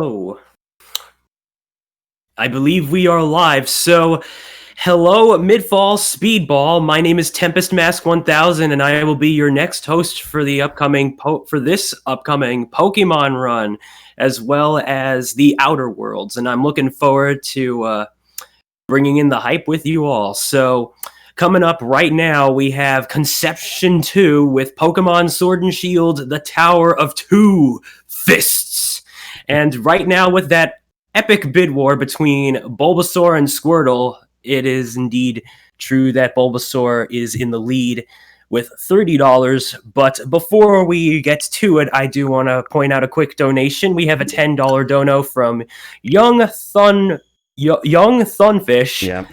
Oh, I believe we are live. So, hello, MidFall SpeedBall. My name is Tempest Mask 1000, and I will be your next host for the upcoming this upcoming Pokemon run, as well as the Outer Worlds. And I'm looking forward to bringing in the hype with you all. So, coming up right now, we have Conception 2 with Pokemon Sword and Shield: The Tower of Two Fists. And right now, with that epic bid war between Bulbasaur and Squirtle, it is indeed true that Bulbasaur is in the lead with $30. But before we get to it, I do want to point out a quick donation. We have a $10 dono from Young Thunfish. Yeah.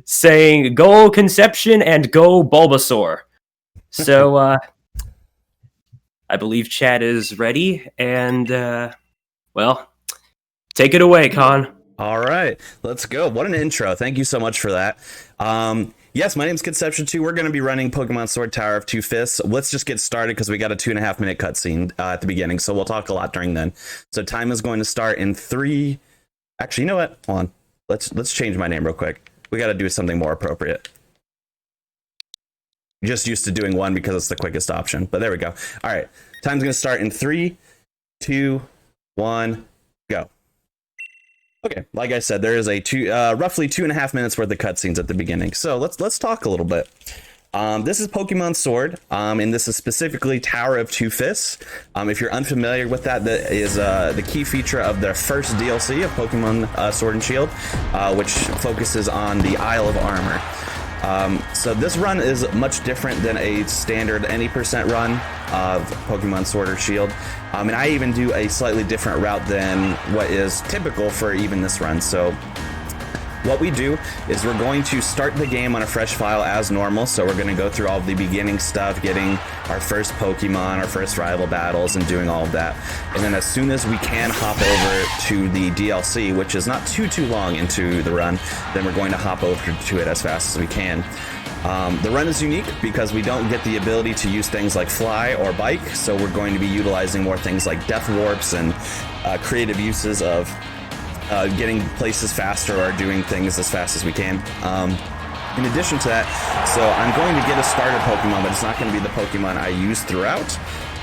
Saying, "Go Conception and go Bulbasaur." So, I believe chat is ready, and, well, take it away, Con. All right, let's go. What an intro. Thank you so much for that. Yes, my name's Conception 2. We're going to be running Pokemon Sword Tower of Two Fists. Let's just get started because we got a 2.5 minute cutscene at the beginning, so we'll talk a lot during then. So time is going to start in 3... Actually, you know what? Hold on. Let's change my name real quick. We got to do something more appropriate. Just used to doing 1 because it's the quickest option, but there we go. All right, time's going to start in 3, 2, 1, go. Okay, like I said, there is a roughly 2.5 minutes worth of cutscenes at the beginning. So let's talk a little bit. This is Pokemon Sword, and this is specifically Tower of Two Fists. If you're unfamiliar with that, that is the key feature of the first DLC of Pokemon Sword and Shield, which focuses on the Isle of Armor. So this run is much different than a standard any percent run of Pokemon Sword or Shield. And I even do a slightly different route than what is typical for even this run. So what we do is we're going to start the game on a fresh file as normal. So we're going to go through all the beginning stuff, getting our first Pokemon, our first rival battles, and doing all of that. And then as soon as we can hop over to the DLC, which is not too long into the run, then we're going to hop over to it as fast as we can. The run is unique because we don't get the ability to use things like fly or bike. So we're going to be utilizing more things like death warps and creative uses of getting places faster or doing things as fast as we can. In addition to that, so I'm going to get a starter Pokemon, but it's not going to be the Pokemon I use throughout.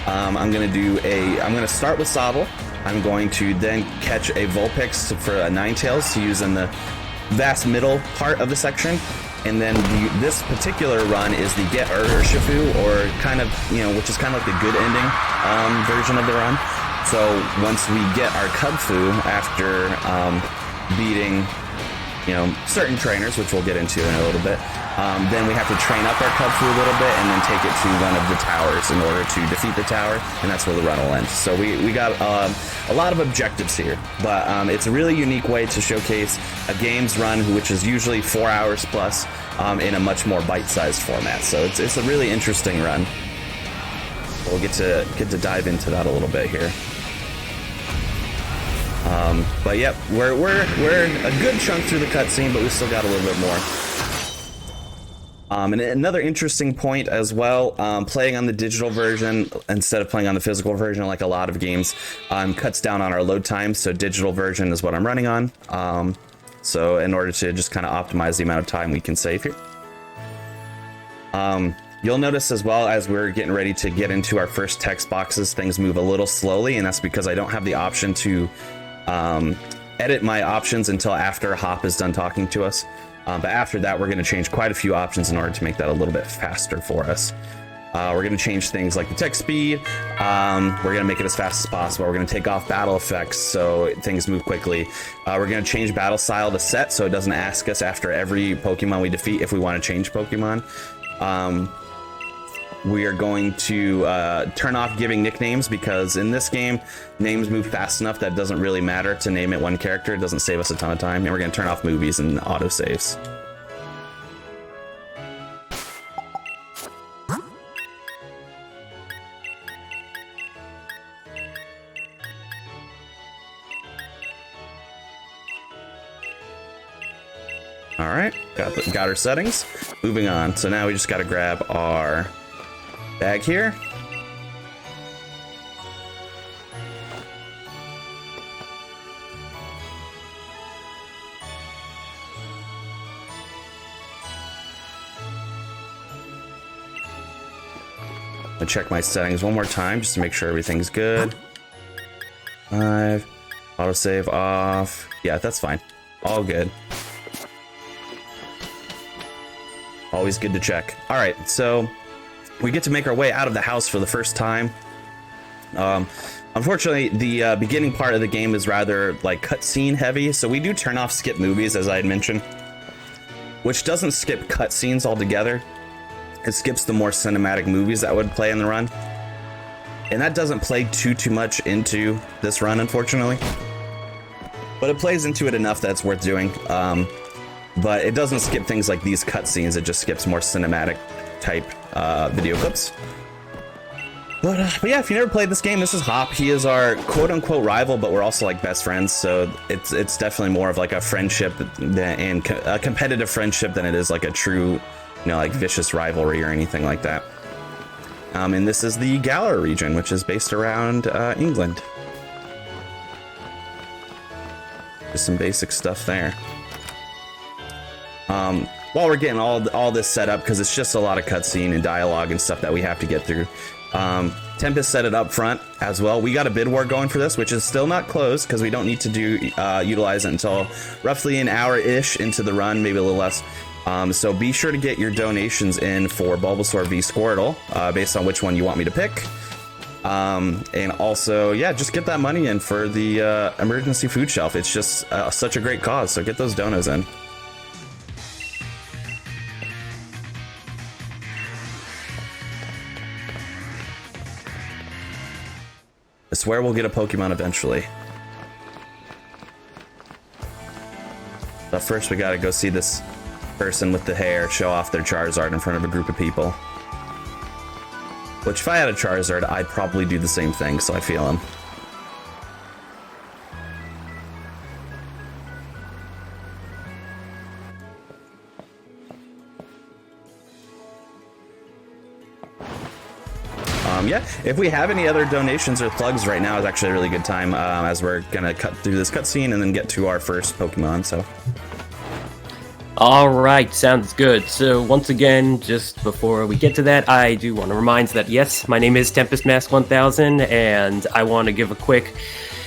I'm going to start with Sobble. I'm going to then catch a Vulpix for a Ninetales to use in the vast middle part of the section. And then this particular run is the Get Urshifu, or kind of, which is kind of like the good ending version of the run. So once we get our Cubfu after beating, certain trainers, which we'll get into in a little bit, then we have to train up our Cubfu a little bit and then take it to one of the towers in order to defeat the tower, and that's where the run will end. So we got a lot of objectives here, but it's a really unique way to showcase a game's run, which is usually 4 hours plus, in a much more bite-sized format. So it's a really interesting run. We'll get to dive into that a little bit here. But yep, we're a good chunk through the cutscene, but we still got a little bit more. And another interesting point as well, playing on the digital version instead of playing on the physical version, like a lot of games, cuts down on our load time. So digital version is what I'm running on. So in order to just kind of optimize the amount of time we can save here. You'll notice as well, as we're getting ready to get into our first text boxes, things move a little slowly, and that's because I don't have the option to edit my options until after Hop is done talking to us. But after that, we're going to change quite a few options in order to make that a little bit faster for us. We're going to change things like the text speed. We're going to make it as fast as possible. We're going to take off battle effects so things move quickly. We're going to change battle style to set so it doesn't ask us after every Pokemon we defeat if we want to change Pokemon. We are going to turn off giving nicknames because in this game, names move fast enough that it doesn't really matter to name it one character. It doesn't save us a ton of time. And we're going to turn off movies and autosaves. All right, got our settings. Moving on. So now we just got to grab our bag here. I check my settings one more time just to make sure everything's good. 5. Autosave off. Yeah, that's fine. All good. Always good to check. All right, so we get to make our way out of the house for the first time. Unfortunately, the beginning part of the game is rather like cutscene heavy, so we do turn off skip movies, as I had mentioned, which doesn't skip cutscenes altogether. It skips the more cinematic movies that would play in the run, and that doesn't play too much into this run, unfortunately. But it plays into it enough that it's worth doing. But it doesn't skip things like these cutscenes. It just skips more cinematic type video clips. But yeah, if you never played this game, this is Hop. He is our quote-unquote rival, but we're also like best friends. So it's definitely more of like a friendship and a competitive friendship than it is like a true, like vicious rivalry or anything like that. And this is the Galar region, which is based around England. Just some basic stuff there. While we're getting all this set up, because it's just a lot of cutscene and dialogue and stuff that we have to get through. Tempest set it up front as well. We got a bid war going for this, which is still not closed because we don't need to utilize it until roughly an hour-ish into the run, maybe a little less. So be sure to get your donations in for Bulbasaur v Squirtle, based on which one you want me to pick. And also, yeah, just get that money in for the emergency food shelf. It's just such a great cause, so get those donos in. I swear we'll get a Pokemon eventually. But first we gotta go see this person with the hair show off their Charizard in front of a group of people. Which, if I had a Charizard, I'd probably do the same thing, so I feel him. Yeah, if we have any other donations or plugs right now is actually a really good time, as we're gonna cut through this cutscene and then get to our first Pokemon, so. All right, sounds good. So once again, just before we get to that, I do want to remind that, yes, my name is Tempest Mask 1000, and I want to give a quick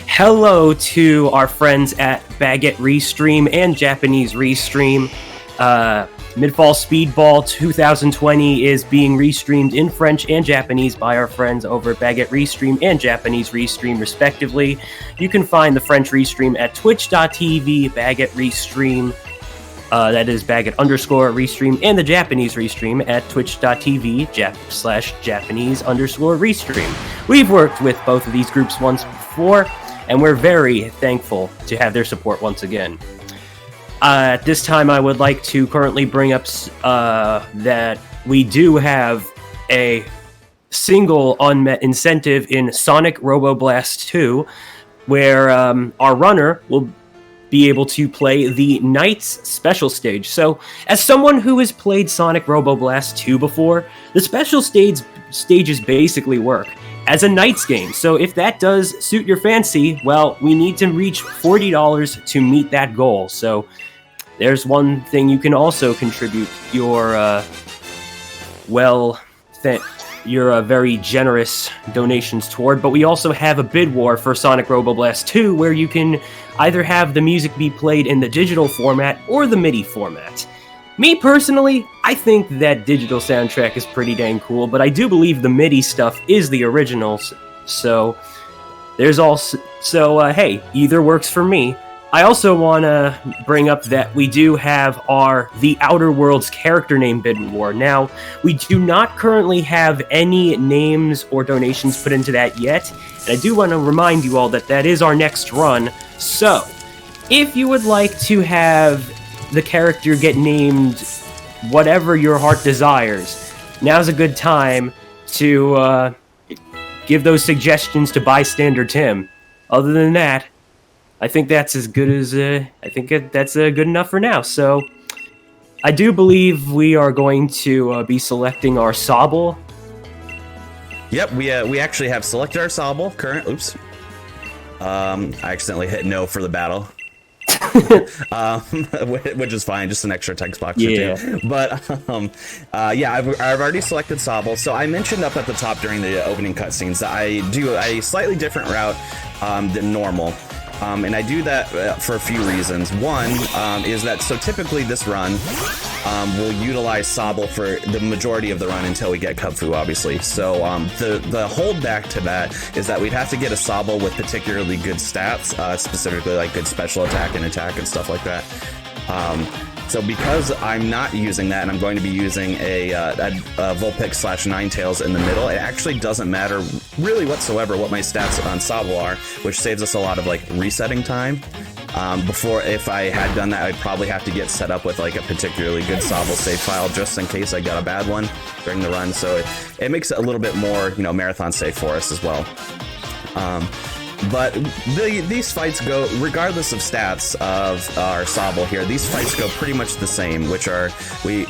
hello to our friends at Baguette Restream and Japanese Restream. MidFall SpeedBall 2020 is being restreamed in French and Japanese by our friends over at Baguette Restream and Japanese Restream, respectively. You can find the French Restream at twitch.tv, Baguette Restream. That is Baguette_Restream, and the Japanese Restream at twitch.tv /Japanese_Restream. We've worked with both of these groups once before, and we're very thankful to have their support once again. At this time, I would like to currently bring up that we do have a single unmet incentive in Sonic Roboblast 2, where our runner will be able to play the Knight's special stage. So, as someone who has played Sonic Roboblast 2 before, the special stages basically work as a Knight's game. So if that does suit your fancy, well, we need to reach $40 to meet that goal. So there's one thing you can also contribute your, your very generous donations toward. But we also have a bid war for Sonic Roboblast 2, where you can either have the music be played in the digital format or the MIDI format. Me personally, I think that digital soundtrack is pretty dang cool, but I do believe the MIDI stuff is the original, so there's also... So, hey, either works for me. I also want to bring up that we do have The Outer Worlds character name bid war. Now, we do not currently have any names or donations put into that yet, and I do want to remind you all that that is our next run. So, if you would like to have the character get named whatever your heart desires, now's a good time to give those suggestions to Bystander Tim. Other than that, I think that's as good as that's good enough for now. So I do believe we are going to be selecting our Sobble. Yep, we actually have selected our Sobble. Oops. I accidentally hit no for the battle. which is fine, just an extra text box. Yeah. Or two. But yeah, I've already selected Sobble. So I mentioned up at the top during the opening cutscenes that I do a slightly different route than normal. And I do that for a few reasons. One is that, so typically this run will utilize Sobble for the majority of the run until we get Kung Fu, obviously. So the holdback to that is that we'd have to get a Sobble with particularly good stats, specifically like good special attack and stuff like that. So because I'm not using that and I'm going to be using a Vulpix / Ninetales in the middle, it actually doesn't matter really whatsoever what my stats on Sobble are, which saves us a lot of like resetting time. Before, if I had done that, I'd probably have to get set up with like a particularly good Sobble save file just in case I got a bad one during the run. So it makes it a little bit more, you know, marathon safe for us as well. But these fights go, regardless of stats of our Sobble here, these fights go pretty much the same, which are, we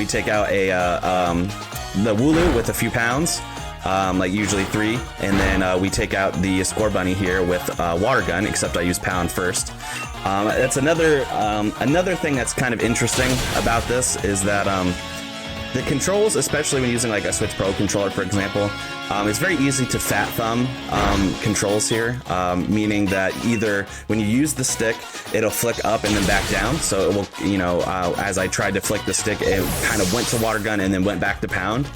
take out the Wooloo with a few pounds, like usually 3, and then we take out the Score Bunny here with Water Gun, except I use pound first. That's another thing that's kind of interesting about this is that the controls, especially when using like a Switch Pro controller, for example, it's very easy to fat thumb controls here, meaning that either when you use the stick, it'll flick up and then back down. So it will, you know, as I tried to flick the stick, it kind of went to Water Gun and then went back to pound.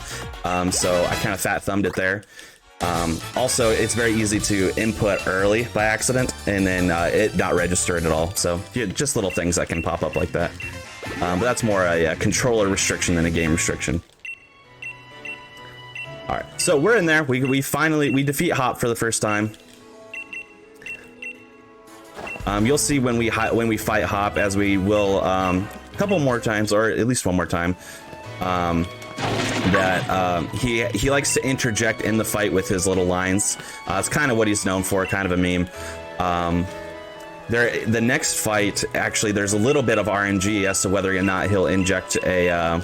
So I kind of fat thumbed it there. Also, it's very easy to input early by accident and then it not register it at all. So yeah, just little things that can pop up like that. But that's more a controller restriction than a game restriction. All right, so we're in there. We finally defeat Hop for the first time. You'll see when we fight Hop, as we will a couple more times, or at least one more time, that he likes to interject in the fight with his little lines. It's kind of what he's known for, kind of a meme. The next fight, actually, there's a little bit of RNG as to whether or not he'll inject a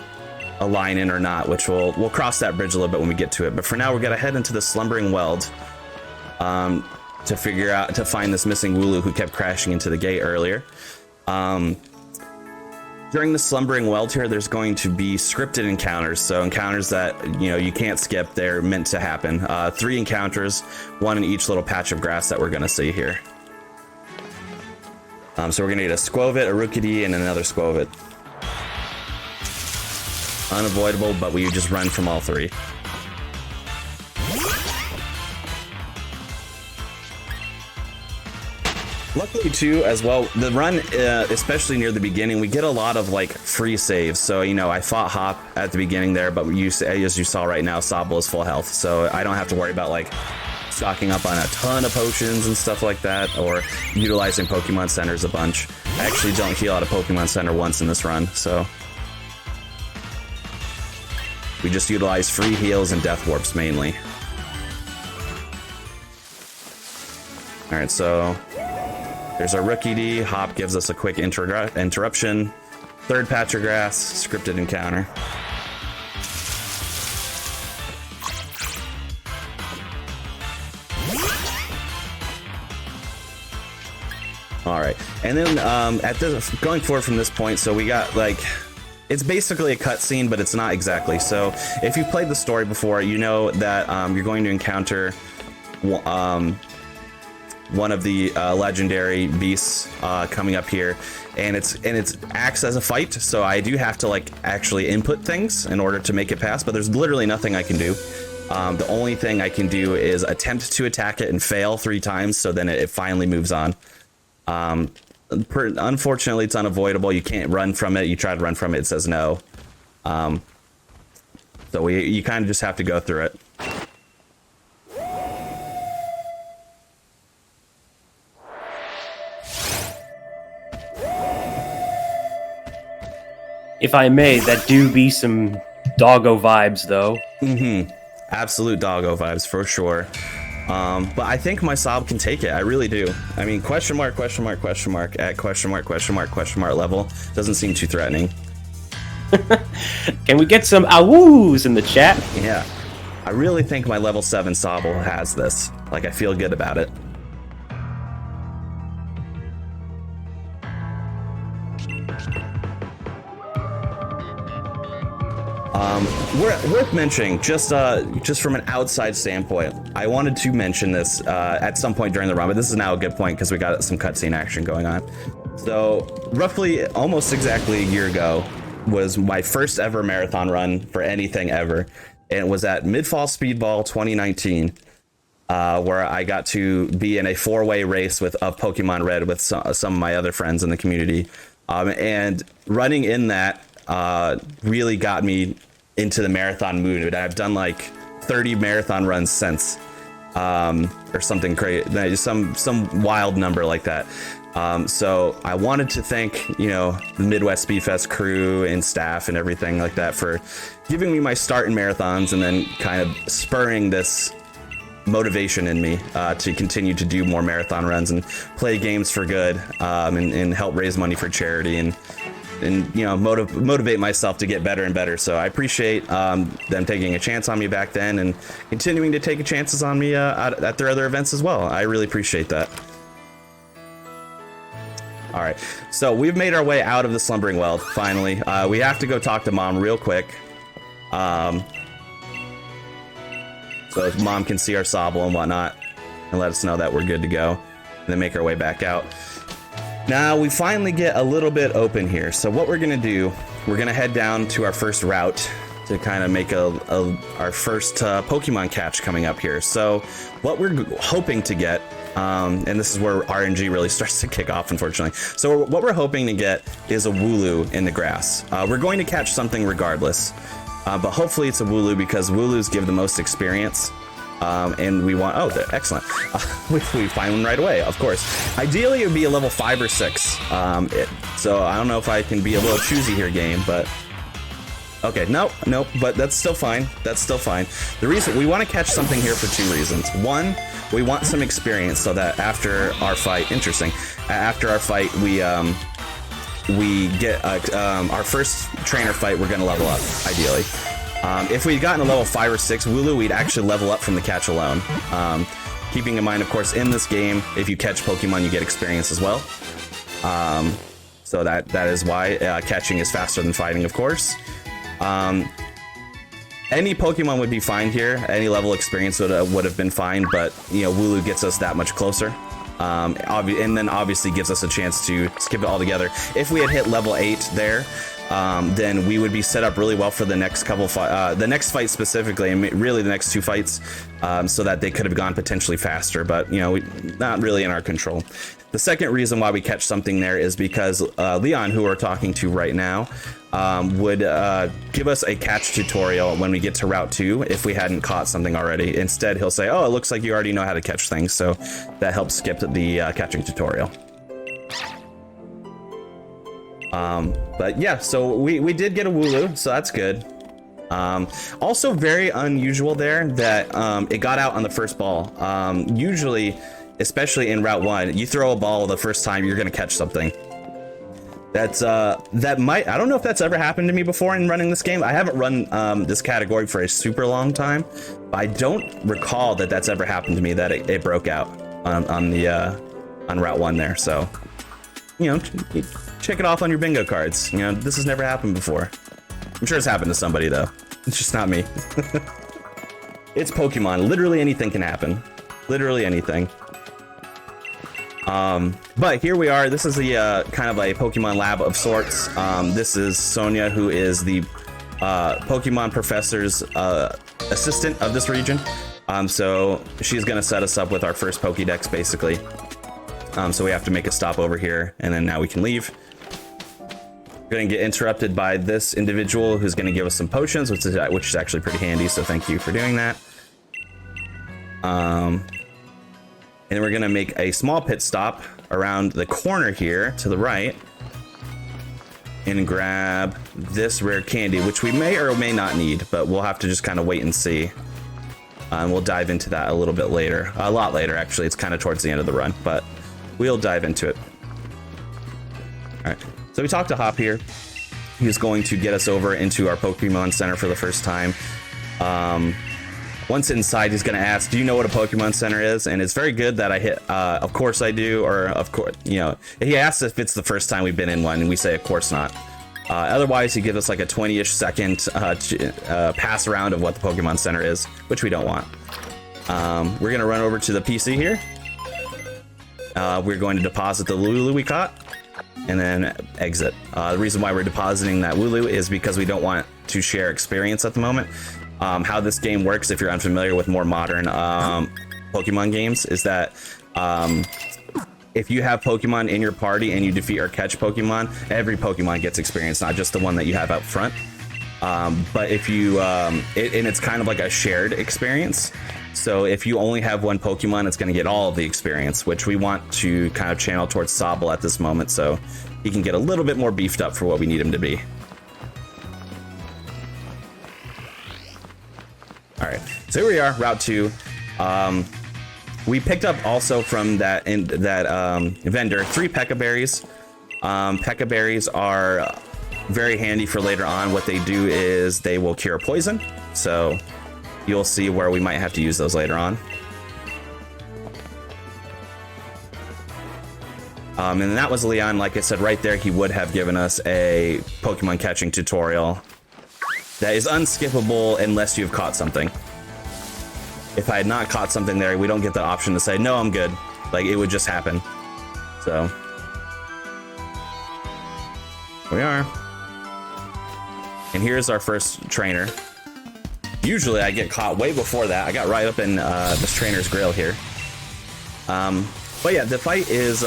line in or not, which we'll cross that bridge a little bit when we get to it. But for now, we're gonna head into the Slumbering Weld to find this missing Wooloo who kept crashing into the gate earlier. During the Slumbering Weld here, there's going to be scripted encounters, so encounters that you can't skip. They're meant to happen. 3 encounters, 1 in each little patch of grass that we're gonna see here. So we're gonna get a Squovit, a Rookidee, and another Squovit. Unavoidable, but we just run from all 3. Luckily too, as well, the run, especially near the beginning, we get a lot of like free saves. So I fought Hop at the beginning there, but as you saw right now, Sobble is full health, so I don't have to worry about like stocking up on a ton of potions and stuff like that, or utilizing Pokemon Centers a bunch. I actually don't heal out of Pokemon Center once in this run, so we just utilize free heals and death warps mainly. Alright, so there's our Rookidee. Hop gives us a quick interruption. 3rd patch of grass, scripted encounter. All right, and then going forward from this point, so we got like, it's basically a cutscene, but it's not exactly. So if you've played the story before, you know that you're going to encounter one of the legendary beasts coming up here, and it acts as a fight. So I do have to like actually input things in order to make it pass, but there's literally nothing I can do. The only thing I can do is attempt to attack it and fail 3 times, so then it finally moves on. Unfortunately, it's unavoidable. You can't run from it. You try to run from it, it says no. So you kind of just have to go through it. If I may, that do be some doggo vibes, though. Absolute doggo vibes, for sure. But I think my Sob can take it. I really do. I mean, question mark, question mark, question mark, at question mark, question mark, question mark level doesn't seem too threatening. Can we get some awoos in the chat? Yeah. I really think my level 7 Sobble has this. Like, I feel good about it. Worth mentioning, just from an outside standpoint, I wanted to mention this at some point during the run, but this is now a good point because we got some cutscene action going on. So roughly almost exactly a year ago was my first ever marathon run for anything ever, and it was at MidFall SpeedBall 2019, where I got to be in a 4-way race of Pokemon Red with some of my other friends in the community, and running in that really got me into the marathon mood. I've done like 30 marathon runs since, or something crazy, some wild number like that. So I wanted to thank, the Midwest Speedfest crew and staff and everything like that for giving me my start in marathons and then kind of spurring this motivation in me to continue to do more marathon runs and play games for good, and help raise money for charity and motivate myself to get better and better. So I appreciate them taking a chance on me back then and continuing to take chances on me at their other events as well. I really appreciate that. All right, so we've made our way out of the Slumbering Well finally. We have to go talk to Mom real quick, so if Mom can see our Sobble and whatnot and let us know that we're good to go, and then make our way back out. Now we finally get a little bit open here. So what we're gonna do, we're gonna head down to our first route to kind of make our first Pokemon catch coming up here. So what we're hoping to get, and this is where RNG really starts to kick off, unfortunately. So what we're hoping to get is a Wooloo in the grass. We're going to catch something regardless, but hopefully it's a Wooloo because Wooloos give the most experience. And we want, excellent. We find one right away, of course. Ideally, it would be a level 5 or 6. So I don't know if I can be a little choosy here, game, but okay, nope, but that's still fine. That's still fine. The reason we want to catch something here for 2 reasons. One, we want some experience so that after our fight, after our fight, we get our first trainer fight, we're going to level up, ideally. If we'd gotten a level 5 or 6 Wooloo, we'd actually level up from the catch alone. Keeping in mind, of course, in this game, if you catch Pokemon, you get experience as well. So that is why catching is faster than fighting, of course. Any Pokemon would be fine here. Any level experience would have been fine, but Wooloo gets us that much closer. And then obviously gives us a chance to skip it all together. If we had hit level 8 there, then we would be set up really well for the next the next fight specifically, and really the next 2 fights, so that they could have gone potentially faster, but not really in our control. The second reason why we catch something there is because Leon, who we're talking to right now, would give us a catch tutorial when we get to Route 2 if we hadn't caught something already. Instead, he'll say, oh, it looks like you already know how to catch things, so that helps skip the catching tutorial. But yeah, so we did get a Wooloo, so that's good. Also very unusual there that it got out on the first ball. Usually, especially in Route 1, you throw a ball the first time, you're gonna catch something. That's I don't know if that's ever happened to me before in running this game. I haven't run this category for a super long time, but I don't recall that that's ever happened to me, that it broke out on Route 1 there. So check it off on your bingo cards. This has never happened before. I'm sure it's happened to somebody though. It's just not me. It's Pokemon. Literally anything can happen. Literally anything. But here we are. This is the kind of a Pokemon lab of sorts. This is Sonia, who is the Pokemon professor's assistant of this region. So she's gonna set us up with our first Pokédex, basically. So we have to make a stop over here, and then now we can leave. We're gonna get interrupted by this individual who's gonna give us some potions, which is actually pretty handy. So thank you for doing that. And then we're gonna make a small pit stop around the corner here to the right and grab this rare candy, which we may or may not need, but we'll have to just kind of wait and see. And we'll dive into that a little bit later, a lot later actually. It's kind of towards the end of the run, but we'll dive into it. All right, so we talked to Hop here. He's going to get us over into our Pokemon Center for the first time. Once inside, he's going to ask, do you know what a Pokemon Center is? And it's very good that I hit, of course I do, or of course, he asks if it's the first time we've been in one, and we say, of course not. Otherwise, he gives us like a 20-ish second pass around of what the Pokemon Center is, which we don't want. We're going to run over to the PC here. We're going to deposit the Wooloo we caught and then exit. The reason why we're depositing that Wooloo is because we don't want to share experience at the moment. How this game works, if you're unfamiliar with more modern Pokemon games, is that if you have Pokemon in your party and you defeat or catch Pokemon, every Pokemon gets experience, not just the one that you have out front. But if you, and it's kind of like a shared experience. So if you only have one Pokemon, it's going to get all of the experience, which we want to kind of channel towards Sobble at this moment, so he can get a little bit more beefed up for what we need him to be. All right, so here we are, Route 2. We picked up also from that vendor 3 Pekka Berries. Pekka Berries are very handy for later on. What they do is they will cure poison, so you'll see where we might have to use those later on. And that was Leon. Like I said, right there, he would have given us a Pokemon catching tutorial that is unskippable unless you've caught something. If I had not caught something there, we don't get the option to say, no, I'm good. Like, it would just happen. So, here we are. And here's our first trainer. Usually I get caught way before that. I got right up in this trainer's grill here. But yeah, the fight is,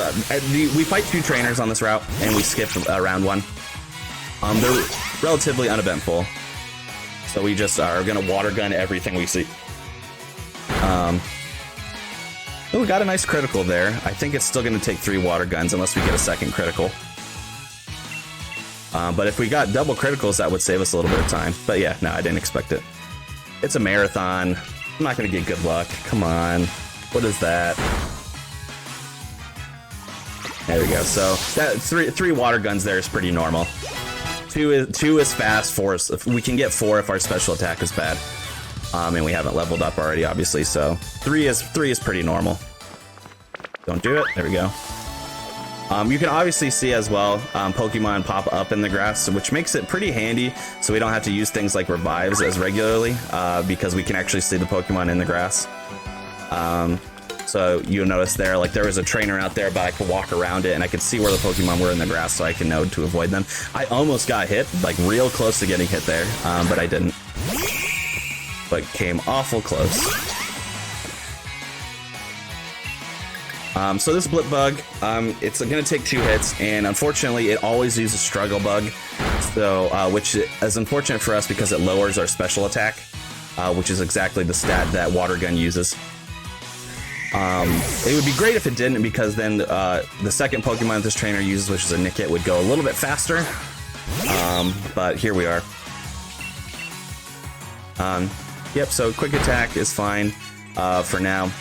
we fight 2 trainers on this route, and we skip round 1. They're relatively uneventful. So we just are going to water gun everything we see. Oh, we got a nice critical there. I think it's still going to take 3 water guns unless we get a second critical. But if we got double criticals, that would save us a little bit of time. But yeah, no, I didn't expect it. It's a marathon. I'm not going to get good luck. Come on. What is that? There we go. So that three water guns there is pretty normal. 2 is fast. 4 is, we can get 4 if our special attack is bad. And we haven't leveled up already, obviously. So 3 is pretty normal. Don't do it. There we go. You can obviously see as well Pokemon pop up in the grass, which makes it pretty handy, so we don't have to use things like revives as regularly, because we can actually see the Pokemon in the grass. So you'll notice there, like there was a trainer out there, but I could walk around it and I could see where the Pokemon were in the grass, so I can know to avoid them. I almost got hit, like real close to getting hit there, but I didn't. But came awful close. So this Blip Bug, it's going to take 2 hits, and unfortunately it always uses Struggle Bug, so which is unfortunate for us because it lowers our special attack, which is exactly the stat that Water Gun uses. It would be great if it didn't, because then the second Pokemon this trainer uses, which is a Nickit, would go a little bit faster, but here we are. Yep, so quick attack is fine for now.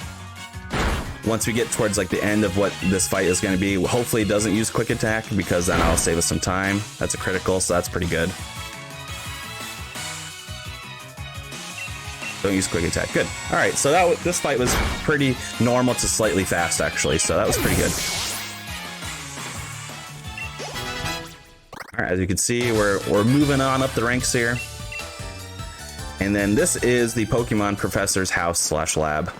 Once we get towards like the end of what this fight is going to be, hopefully it doesn't use quick attack, because then I'll save us some time. That's a critical, so that's pretty good. Don't use quick attack. Good. All right, so this fight was pretty normal to slightly fast, actually, so that was pretty good. All right, as you can see, we're moving on up the ranks here. And then this is the Pokemon Professor's house/lab.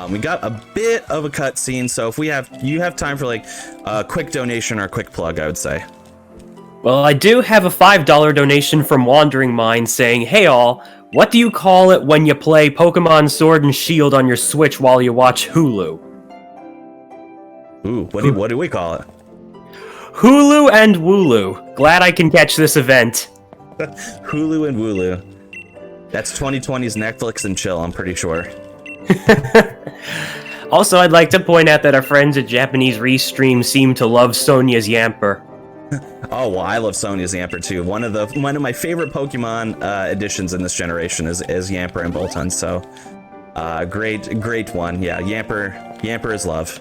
We got a bit of a cutscene, so if you have time for like a quick donation or a quick plug, I would say. Well, I do have a $5 donation from Wandering Mind saying, "Hey all, what do you call it when you play Pokemon Sword and Shield on your Switch while you watch Hulu?" Ooh, what do we call it? Hulu and Wooloo. Glad I can catch this event. Hulu and Wooloo. That's 2020's Netflix and chill, I'm pretty sure. Also, I'd like to point out that our friends at Japanese Restream seem to love Sonia's Yamper. Oh, well, I love Sonia's Yamper too. One of my favorite Pokemon additions in this generation is Yamper and Boltund. So, great one. Yeah, Yamper is love.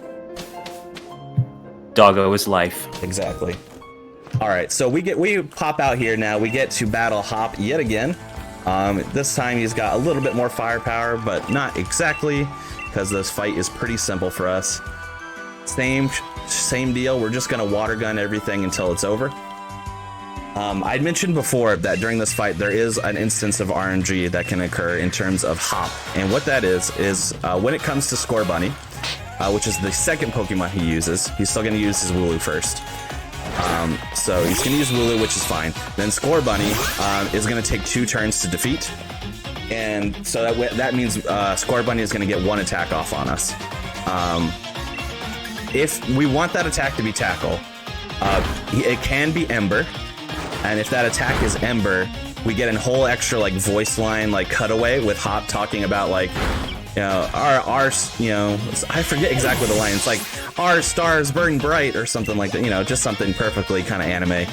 Doggo is life. Exactly. All right, so we pop out here now. We get to battle Hop yet again. This time he's got a little bit more firepower, but not exactly, because this fight is pretty simple for us. same deal. We're just gonna water gun everything until it's over. I'd mentioned before that during this fight there is an instance of RNG that can occur in terms of hop, and what that is when it comes to Score Bunny, which is the second Pokemon he uses, he's still going to use his Wooloo first. So he's going to use Wooloo, which is fine. Then Score Bunny is going to take 2 turns to defeat, and so that means Score Bunny is going to get 1 attack off on us. If we want that attack to be Tackle, it can be Ember. And if that attack is Ember, we get a whole extra like voice line, like cutaway with Hop talking about like, you know, our you know, I forget exactly the line. It's like our stars burn bright or something like that. You know, just something perfectly kind of anime.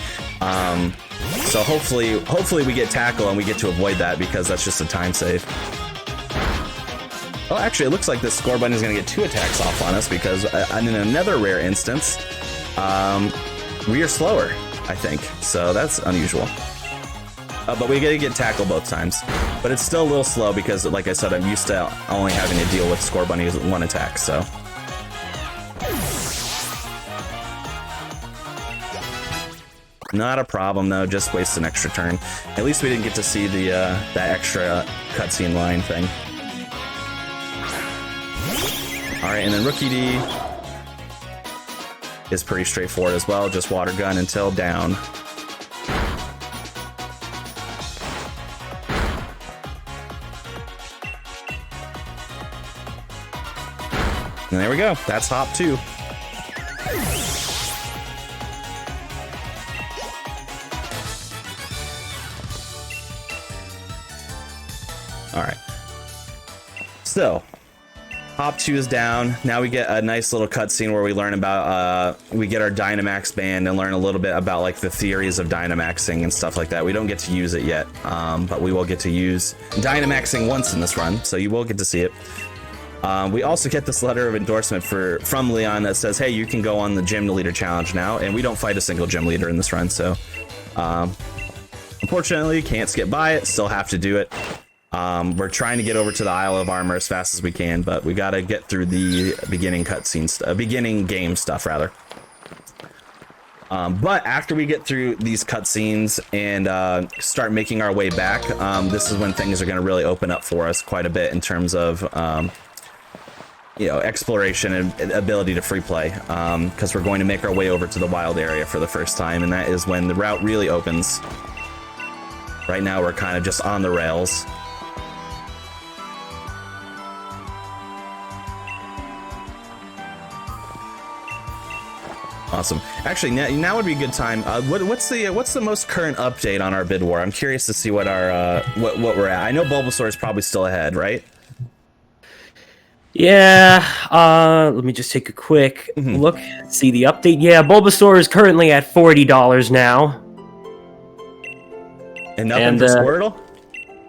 So hopefully we get Tackle and we get to avoid that because that's just a time save. Oh, actually, it looks like this Score Bunny is going to get 2 attacks off on us because in another rare instance, we are slower, I think. So that's unusual. But we gotta get Tackle both times. But it's still a little slow because, like I said, I'm used to only having to deal with Score Bunny's 1 attack, so. Not a problem, though. Just waste an extra turn. At least we didn't get to see the that extra cutscene line thing. Alright, and then Rookie D is pretty straightforward as well. Just water gun until down. And there we go. That's Hop 2. Alright. So, Hop 2 is down. Now we get a nice little cutscene where we learn about, we get our Dynamax band and learn a little bit about like the theories of Dynamaxing and stuff like that. We don't get to use it yet, but we will get to use Dynamaxing once in this run, so you will get to see it. We also get this letter of endorsement from Leon that says, hey, you can go on the Gym Leader Challenge now, and we don't fight a single Gym Leader in this run, so unfortunately, can't skip by it, still have to do it. We're trying to get over to the Isle of Armor as fast as we can, but we gotta get through the beginning cutscenes, beginning game stuff, rather. But after we get through these cutscenes and start making our way back, this is when things are gonna really open up for us quite a bit in terms of you know, exploration and ability to free play, because we're going to make our way over to the wild area for the first time, and that is when the route really opens. Right now we're kind of just on the rails. Awesome. Actually, now would be a good time. What's the most current update on our bid war? I'm curious to see what our what we're at. I know Bulbasaur is probably still ahead, right? Yeah, let me just take a quick look, see the update. Yeah, Bulbasaur is currently at $40 now. And nothing for Squirtle?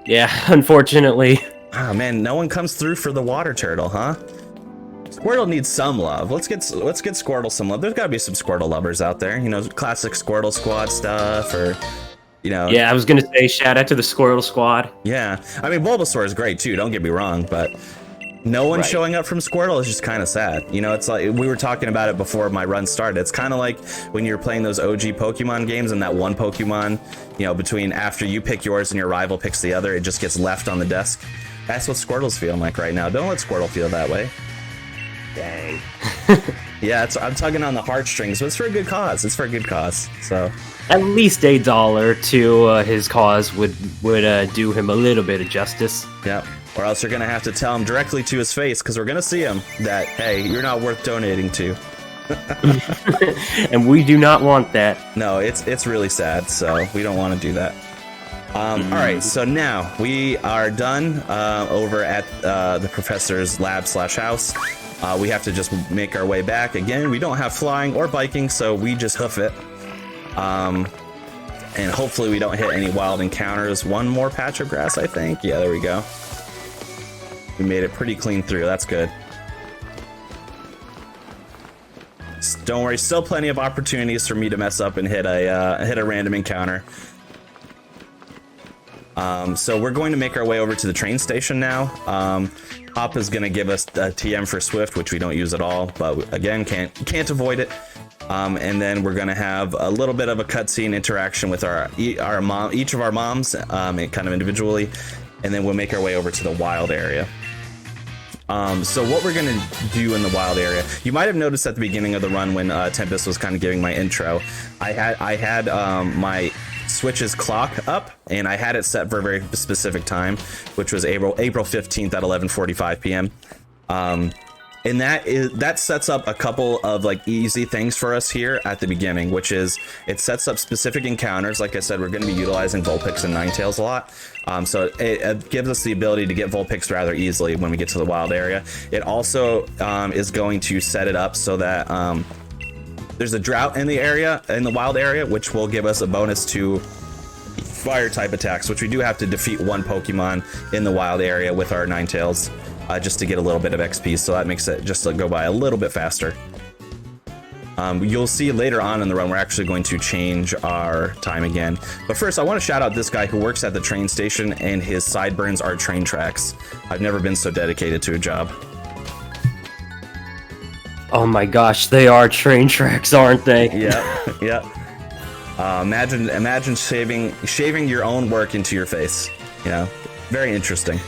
Yeah, unfortunately. Oh man, no one comes through for the water turtle, huh? Squirtle needs some love. Let's get Squirtle some love. There's gotta be some Squirtle lovers out there. You know, classic Squirtle Squad stuff, or you know. Yeah, I was gonna say shout out to the Squirtle Squad. Yeah, I mean Bulbasaur is great too. Don't get me wrong, but no one showing up from Squirtle is just kind of sad. You know, it's like we were talking about it before my run started. It's kind of like when you're playing those OG Pokemon games and that one Pokemon, you know, between after you pick yours and your rival picks the other, it just gets left on the desk. That's what Squirtle's feeling like right now. Don't let Squirtle feel that way. Dang. Yeah, I'm tugging on the heartstrings, but it's for a good cause. It's for a good cause. So at least $1 to his cause would do him a little bit of justice. Yep. Or else you're gonna have to tell him directly to his face, because we're gonna see him that, hey, you're not worth donating to. And we do not want that. No, it's really sad, so we don't want to do that. All right, so now we are done over at the professor's lab/house. We have to just make our way back. Again, we don't have flying or biking, so we just hoof it. And hopefully we don't hit any wild encounters. One more patch of grass, I think. Yeah, there we go. We made it pretty clean through. That's good. Don't worry, still plenty of opportunities for me to mess up and hit a random encounter. So we're going to make our way over to the train station now. Hop is going to give us a TM for Swift, which we don't use at all, but again, can't avoid it. And then we're going to have a little bit of a cutscene interaction with each of our moms, kind of individually, and then we'll make our way over to the wild area. So what we're going to do in the wild area, you might have noticed at the beginning of the run when Tempest was kind of giving my intro, I had my Switch's clock up, and I had it set for a very specific time, which was April 15th at 11:45 p.m. And that sets up a couple of like easy things for us here at the beginning, which is it sets up specific encounters. Like I said, we're going to be utilizing Vulpix and Ninetales a lot. So it gives us the ability to get Vulpix rather easily when we get to the wild area. It also is going to set it up so that there's a drought in the wild area, which will give us a bonus to fire type attacks, which we do have to defeat one Pokemon in the wild area with our Ninetales. Just to get a little bit of XP, so that makes it just go by a little bit faster. You'll see later on in the run, we're actually going to change our time again. But first, I want to shout out this guy who works at the train station, and his sideburns are train tracks. I've never been so dedicated to a job. Oh my gosh, they are train tracks, aren't they? Yeah, yeah. Imagine shaving your own work into your face. You know, very interesting.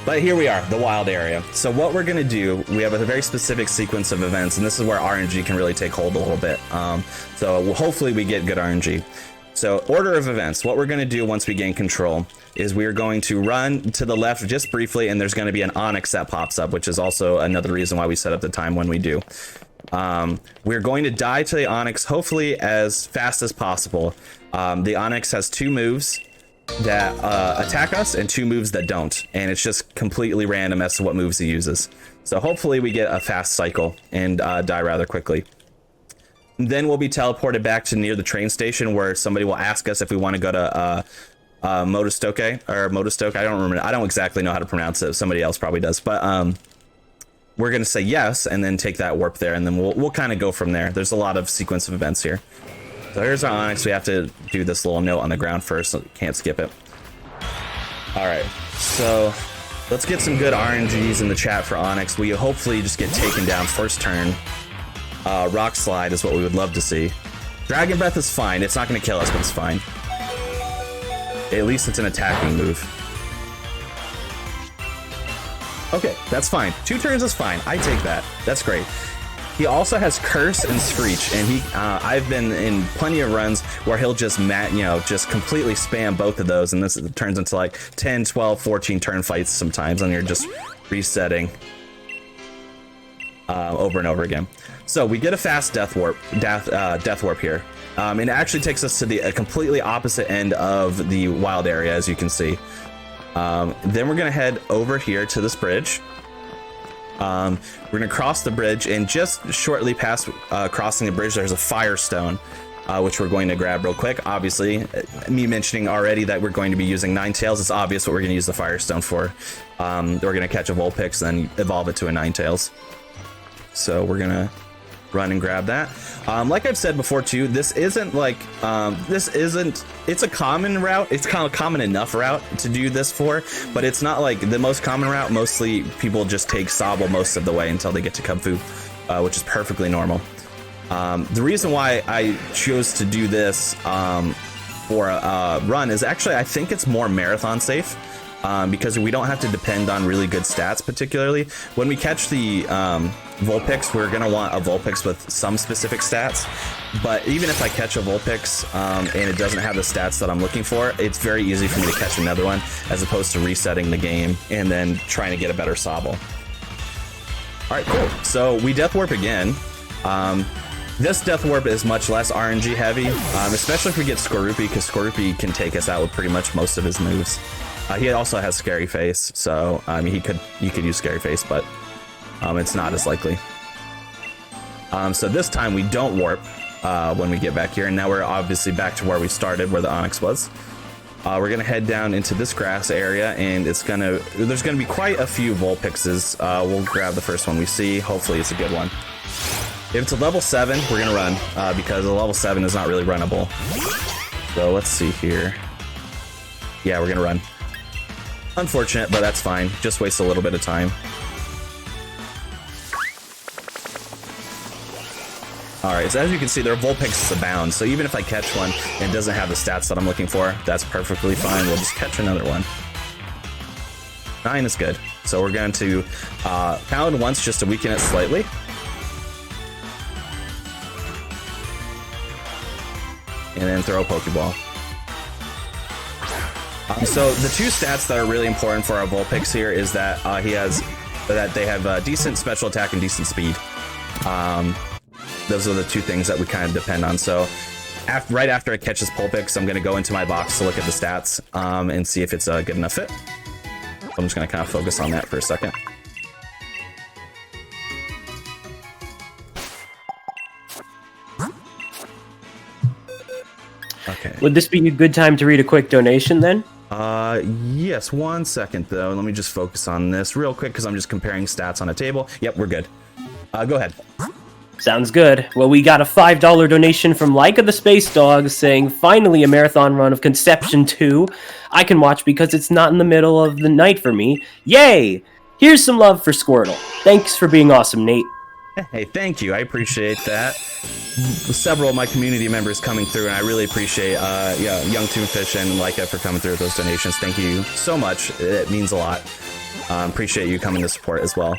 But here we are, the wild area. So what we're going to do, we have a very specific sequence of events, and this is where RNG can really take hold a little bit. So hopefully we get good RNG. So order of events, what we're going to do once we gain control is we're going to run to the left just briefly, and there's going to be an Onyx that pops up, which is also another reason why we set up the time when we do. We're going to die to the Onyx, hopefully as fast as possible. The Onyx has 2 moves that attack us and 2 moves that don't, and it's just completely random as to what moves he uses. So hopefully we get a fast cycle and die rather quickly. Then we'll be teleported back to near the train station, where somebody will ask us if we want to go to Motostoke. I don't exactly know how to pronounce it. Somebody else probably does, but we're going to say yes and then take that warp there, and then we'll kind of go from there. There's a lot of sequence of events here. So here's our Onyx. We have to do this little note on the ground first, so can't skip it. All right, so let's get some good RNGs in the chat for Onyx. We hopefully just get taken down first turn. Rock Slide is what we would love to see. Dragon Breath is fine. It's not going to kill us, but it's fine. At least it's an attacking move. Okay, that's fine. 2 turns is fine. I take that. That's great. He also has Curse and Screech, and I've been in plenty of runs where he'll just just completely spam both of those, and this turns into like 10, 12, 14 turn fights sometimes, and you're just resetting over and over again. So we get a fast death warp here. And it actually takes us to the completely opposite end of the wild area, as you can see. Then we're gonna head over here to this bridge. We're gonna cross the bridge, and just shortly past crossing the bridge, there's a Firestone, which we're going to grab real quick. Obviously, me mentioning already that we're going to be using Ninetales, it's obvious what we're gonna use the Firestone for. We're gonna catch a Vulpix, then evolve it to a Ninetales. So we're gonna run and grab that. Like I've said before too, this isn't like it's a common route. It's kind of common enough route to do this for, but it's not like the most common route. Mostly people just take Sobble most of the way until they get to Kung Fu, which is perfectly normal. The reason why I chose to do this for a run is actually I think it's more marathon safe. Because we don't have to depend on really good stats, particularly when we catch the Vulpix. We're gonna want a Vulpix with some specific stats, but even if I catch a Vulpix and it doesn't have the stats that I'm looking for, it's very easy for me to catch another one, as opposed to resetting the game and then trying to get a better Sobble. All right, cool. So we Death Warp again. This Death Warp is much less RNG heavy, especially if we get Skorupi, because Skorupi can take us out with pretty much most of his moves. He also has Scary Face, so I mean, you could use Scary Face, but it's not as likely. So this time we don't warp when we get back here, and now we're obviously back to where we started, where the Onyx was. We're gonna head down into this grass area, and there's gonna be quite a few Vulpixes. We'll grab the first one we see. Hopefully it's a good one. If it's a level 7, we're gonna run because a level 7 is not really runnable. So let's see here. Yeah, we're gonna run. Unfortunate, but that's fine. Just waste a little bit of time. Alright, so as you can see, there are Vulpixes abound, so even if I catch one and it doesn't have the stats that I'm looking for, that's perfectly fine. We'll just catch another one. 9 is good. So we're going to pound once just to weaken it slightly. And then throw a Pokeball. So the two stats that are really important for our Vulpix here is that they have decent special attack and decent speed. Those are the two things that we kind of depend on. So right after it catches Vulpix, I'm going to go into my box to look at the stats and see if it's a good enough fit. So I'm just going to kind of focus on that for a second. Okay. Would this be a good time to read a quick donation then? Yes, 1 second though. Let me just focus on this real quick because I'm just comparing stats on a table. Yep, we're good. Go ahead. Sounds good. Well, we got a $5 donation from Laika the Space Dog saying, finally a marathon run of Conception 2. I can watch because it's not in the middle of the night for me. Yay! Here's some love for Squirtle. Thanks for being awesome, Nate. Hey, thank you. I appreciate that. Several of my community members coming through, and I really appreciate Young Toonfish and Laika for coming through with those donations. Thank you so much. It means a lot. Appreciate you coming to support as well.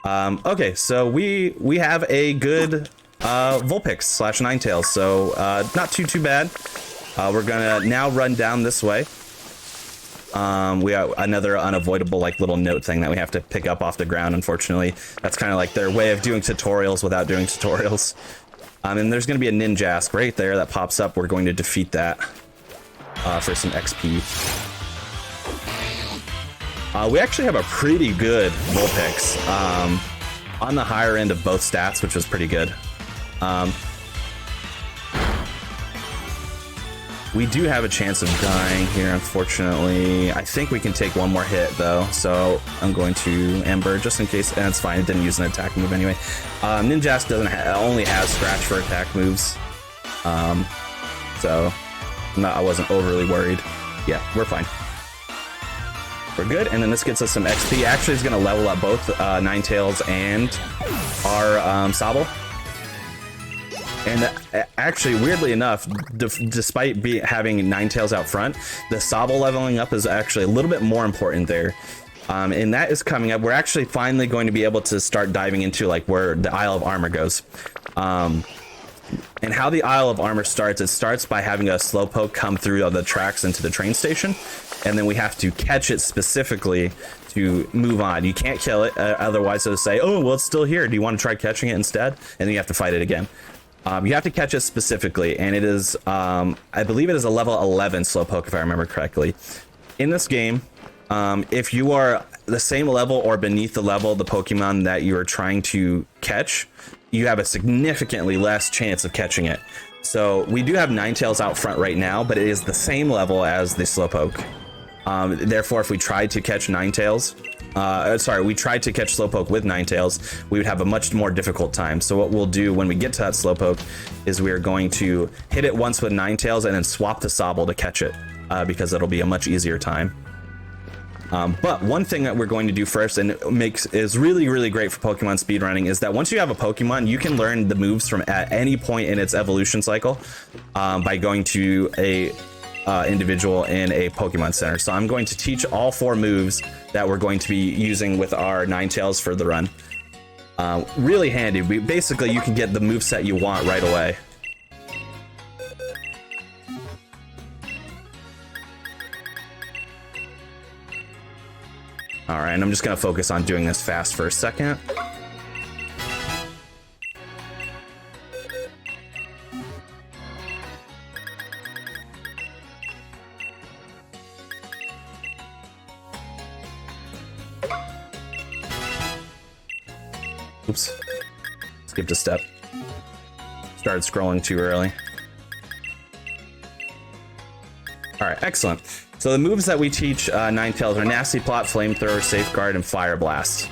Okay, so we have a good Vulpix / Ninetales, so not too bad. We're gonna now run down this way. We have another unavoidable like little note thing that we have to pick up off the ground. Unfortunately, that's kind of like their way of doing tutorials without doing tutorials. And there's going to be a Ninjask right there that pops up. We're going to defeat that for some XP. We actually have a pretty good Vulpix on the higher end of both stats, which was pretty good. We do have a chance of dying here, unfortunately. I think we can take one more hit, though, so I'm going to Ember just in case, and it's fine, it didn't use an attack move anyway. Ninjask only has Scratch for attack moves, so I wasn't overly worried. Yeah, we're fine. We're good, and then this gets us some XP. Actually, it's going to level up both Ninetales and our Sobble. And actually, weirdly enough, despite having Ninetales out front, the Sobble leveling up is actually a little bit more important there. And that is coming up. We're actually finally going to be able to start diving into like where the Isle of Armor goes. And how the Isle of Armor starts, it starts by having a Slowpoke come through the tracks into the train station. And then we have to catch it specifically to move on. You can't kill it, otherwise it'll say, oh, well, it's still here. Do you want to try catching it instead? And then you have to fight it again. You have to catch it specifically, and it is, I believe it is a level 11 Slowpoke, if I remember correctly. In this game, if you are the same level or beneath the level of the Pokemon that you are trying to catch, you have a significantly less chance of catching it. So we do have Ninetales out front right now, but it is the same level as the Slowpoke. Therefore, if we tried to catch Ninetales, we tried to catch Slowpoke with Ninetales, we would have a much more difficult time. So what we'll do when we get to that Slowpoke is we are going to hit it once with Ninetales and then swap the Sobble to catch it, because it'll be a much easier time. But one thing that we're going to do first, and is really, really great for Pokemon speedrunning, is that once you have a Pokemon, you can learn the moves from at any point in its evolution cycle by going to a individual in a Pokemon Center. So I'm going to teach all 4 moves that we're going to be using with our Ninetales for the run. Really handy. Basically, you can get the moveset you want right away. Alright, and I'm just going to focus on doing this fast for a second. Oops. Skipped a step. Started scrolling too early. Alright, excellent. So the moves that we teach Ninetales are Nasty Plot, Flamethrower, Safeguard, and Fire Blast.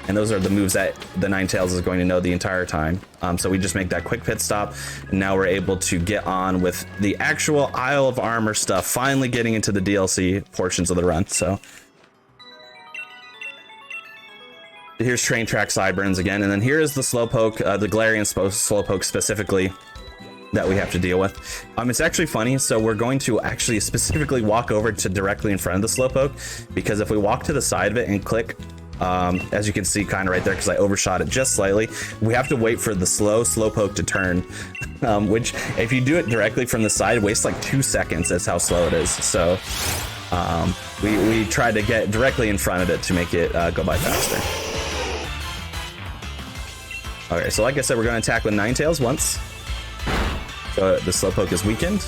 And those are the moves that the Ninetales is going to know the entire time. So we just make that quick pit stop, and now we're able to get on with the actual Isle of Armor stuff, finally getting into the DLC portions of the run. So here's Train Track Sideburns again, and then here is the Slowpoke, the Galarian Slowpoke specifically, that we have to deal with. It's actually funny, so we're going to actually specifically walk over to directly in front of the Slowpoke, because if we walk to the side of it and click, as you can see kind of right there, because I overshot it just slightly, we have to wait for the Slowpoke to turn, which if you do it directly from the side, it wastes like 2 seconds. That's how slow it is. So we tried to get directly in front of it to make it go by faster. Okay, so like I said, we're going to attack with Ninetales once. So the Slowpoke is weakened.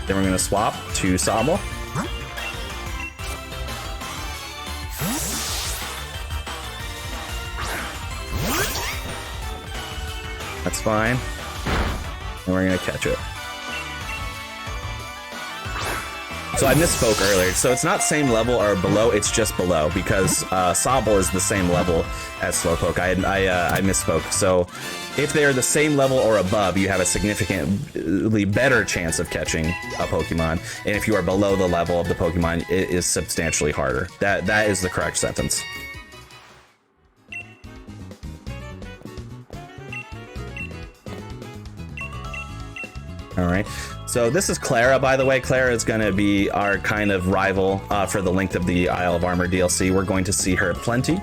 Then we're going to swap to Sobble. That's fine. And we're going to catch it. So I misspoke earlier. So it's not same level or below, it's just below, because Sobble is the same level as Slowpoke. I misspoke. So if they are the same level or above, you have a significantly better chance of catching a Pokemon. And if you are below the level of the Pokemon, it is substantially harder. That is the correct sentence. All right. So this is Clara, by the way. Clara is going to be our kind of rival for the length of the Isle of Armor DLC. We're going to see her plenty.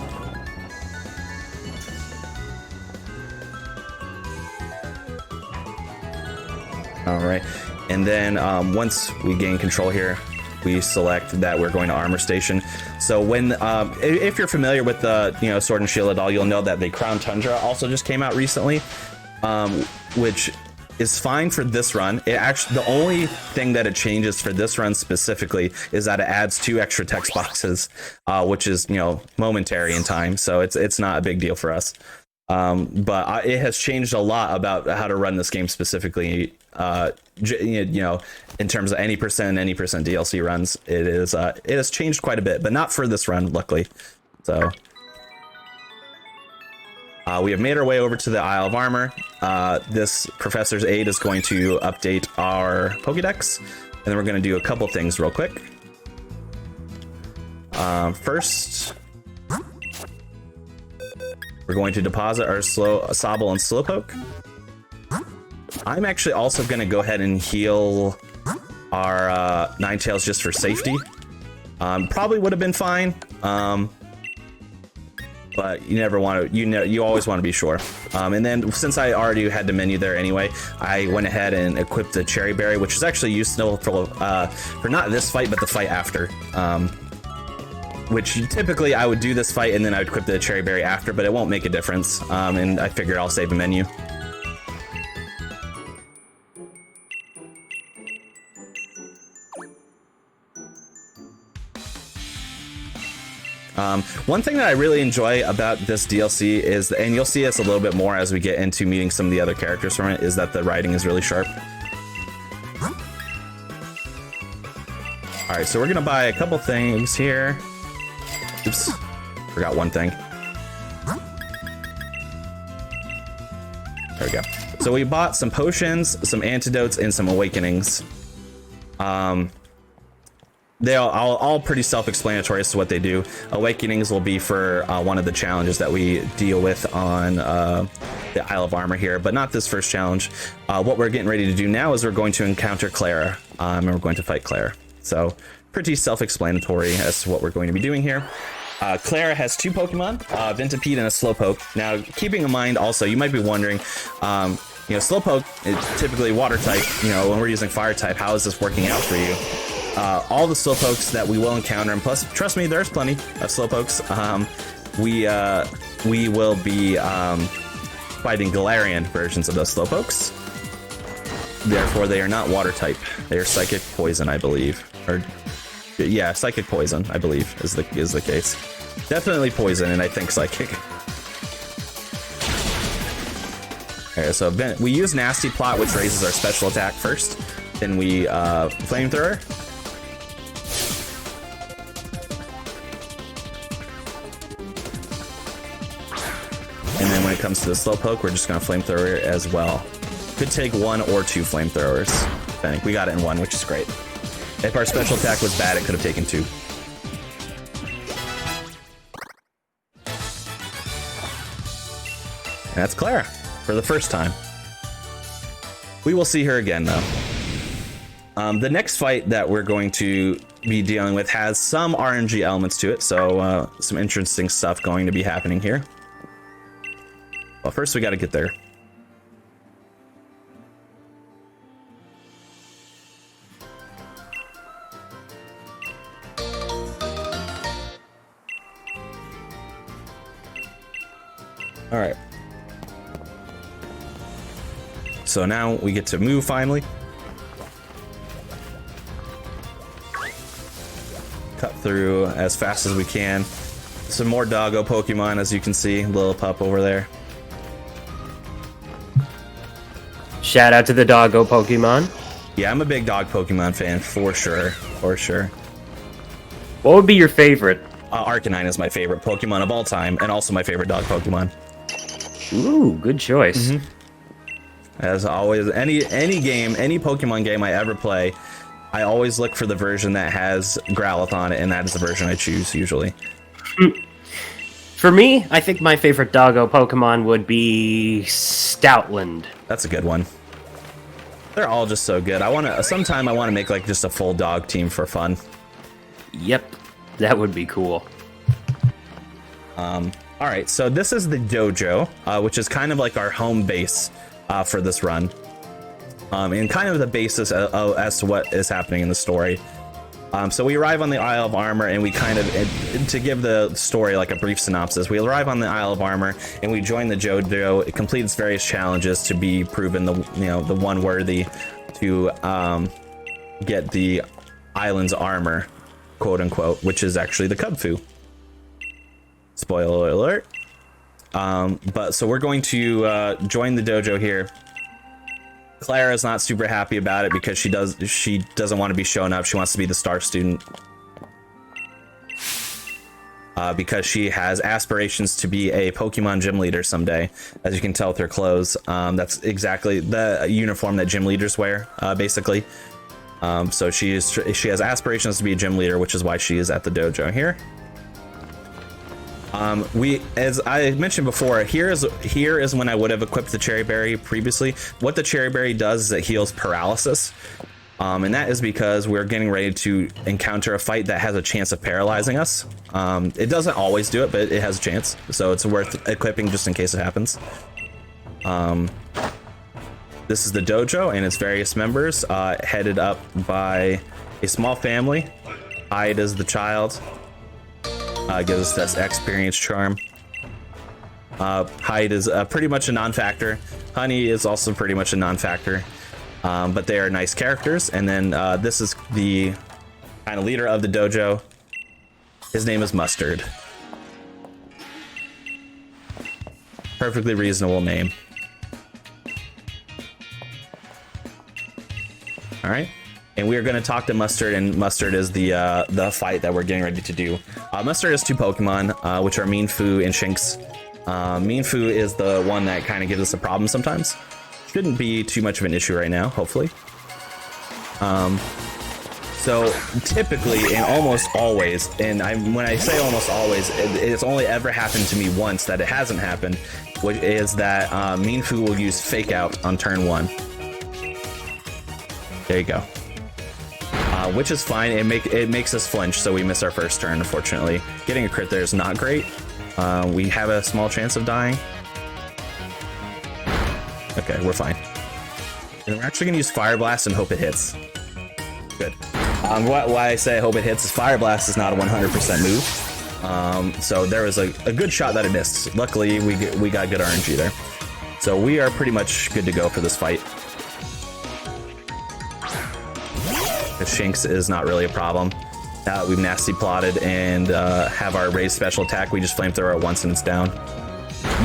All right. And then once we gain control here, we select that we're going to Armor Station. So when, if you're familiar with the, Sword and Shield at all, you'll know that the Crown Tundra also just came out recently, which is fine for this run. It actually, the only thing that it changes for this run specifically is that it adds 2 extra text boxes, which is, momentary in time. So it's not a big deal for us. But it has changed a lot about how to run this game specifically. In terms of any percent DLC runs, it has changed quite a bit, but not for this run, luckily. So we have made our way over to the Isle of Armor. This Professor's Aid is going to update our Pokédex, and then we're going to do a couple things real quick. First, we're going to deposit our Sobble and Slowpoke. I'm actually also going to go ahead and heal our Ninetales just for safety. Probably would have been fine. But you never want to, you always want to be sure. And then since I already had the menu there anyway, I went ahead and equipped the Cherry Berry, which is actually useful for not this fight, but the fight after. Which typically I would do this fight and then I would equip the Cherry Berry after, but it won't make a difference. And I figured I'll save a menu. One thing that I really enjoy about this DLC is, and you'll see this a little bit more as we get into meeting some of the other characters from it, is that the writing is really sharp. Alright, so we're gonna buy a couple things here. Oops, forgot one thing. There we go. So we bought some potions, some antidotes, and some awakenings. They're all pretty self-explanatory as to what they do. Awakenings will be for one of the challenges that we deal with on the Isle of Armor here, but not this first challenge. What we're getting ready to do now is we're going to encounter Clara, and we're going to fight Clara. So pretty self-explanatory as to what we're going to be doing here. Clara has 2 Pokemon, Ventipede and a Slowpoke. Now, keeping in mind also, you might be wondering, Slowpoke is typically water type. When we're using fire type, how is this working out for you? All the Slowpokes that we will encounter, and plus, trust me, there's plenty of Slowpokes. We will be fighting Galarian versions of those Slowpokes. Therefore, they are not water type. They are Psychic Poison, I believe. Or, yeah, Psychic Poison, I believe, is the case. Definitely Poison, and I think Psychic. Okay, so we use Nasty Plot, which raises our special attack first. Then we Flamethrower. it comes to the Slowpoke, we're just going to Flamethrower as well. Could take 1 or 2 Flamethrowers. I think we got it in 1, which is great. If our special attack was bad, it could have taken 2. And that's Clara for the first time. We will see her again, though. The next fight that we're going to be dealing with has some RNG elements to it, so some interesting stuff going to be happening here. Well, first we got to get there. All right. So now we get to move finally. Cut through as fast as we can. Some more doggo Pokemon, as you can see, little pup over there. Shout out to the doggo Pokemon. Yeah, I'm a big dog Pokemon fan for sure, for sure. What would be your favorite? Arcanine is my favorite Pokemon of all time, and also my favorite dog Pokemon. Ooh, good choice. Mm-hmm. As always, any game, any Pokemon game I ever play, I always look for the version that has Growlithe on it, and that is the version I choose usually. For me, I think my favorite doggo Pokemon would be Stoutland. That's a good one. They're all just so good. Sometime I want to make like just a full dog team for fun. Yep, that would be cool. All right, so this is the dojo, which is kind of like our home base for this run, and kind of the basis as to what is happening in the story. So we arrive on the Isle of Armor, and we kind of, to give the story like a brief synopsis, we arrive on the Isle of Armor, and we join the dojo. It completes various challenges to be proven the one worthy to get the island's armor, quote unquote, which is actually the Kubfu. Spoiler alert. But so we're going to join the dojo here. Clara's not super happy about it because she doesn't want to be shown up. She wants to be the star student. Because she has aspirations to be a Pokemon gym leader someday, as you can tell with her clothes. That's exactly the uniform that gym leaders wear, basically. So she has aspirations to be a gym leader, which is why she is at the dojo here. As I mentioned before, here is when I would have equipped the Cherry Berry previously. What the Cherry Berry does is it heals paralysis. And that is because we're getting ready to encounter a fight that has a chance of paralyzing us. It doesn't always do it, but it has a chance. So it's worth equipping just in case it happens. This is the dojo and its various members, headed up by a small family. Hyde is the child. Gives us that experience charm. Hyde is pretty much a non-factor. Honey is also pretty much a non-factor. But they are nice characters. And then this is the kind of leader of the dojo. His name is Mustard. Perfectly reasonable name. All right. And we are going to talk to Mustard, and Mustard is the fight that we're getting ready to do. Mustard has 2 Pokemon, which are Mienfoo and Shinx. Mienfoo is the one that kind of gives us a problem sometimes. Shouldn't be too much of an issue right now, hopefully. So typically, and almost always, and when I say almost always, it's only ever happened to me once that it hasn't happened, which is that Mienfoo will use Fake Out on turn 1. There you go. Which is fine. It makes us flinch, so we miss our first turn, unfortunately. Getting a crit there is not great. We have a small chance of dying. Okay, we're fine. And we're actually going to use Fire Blast and hope it hits. Good. Why I say I hope it hits is Fire Blast is not a 100% move. So there was a good shot that it missed. Luckily, we got good RNG there. So we are pretty much good to go for this fight. The Shinx is not really a problem. We've nasty plotted and have our raised special attack. We just Flamethrower it once and it's down.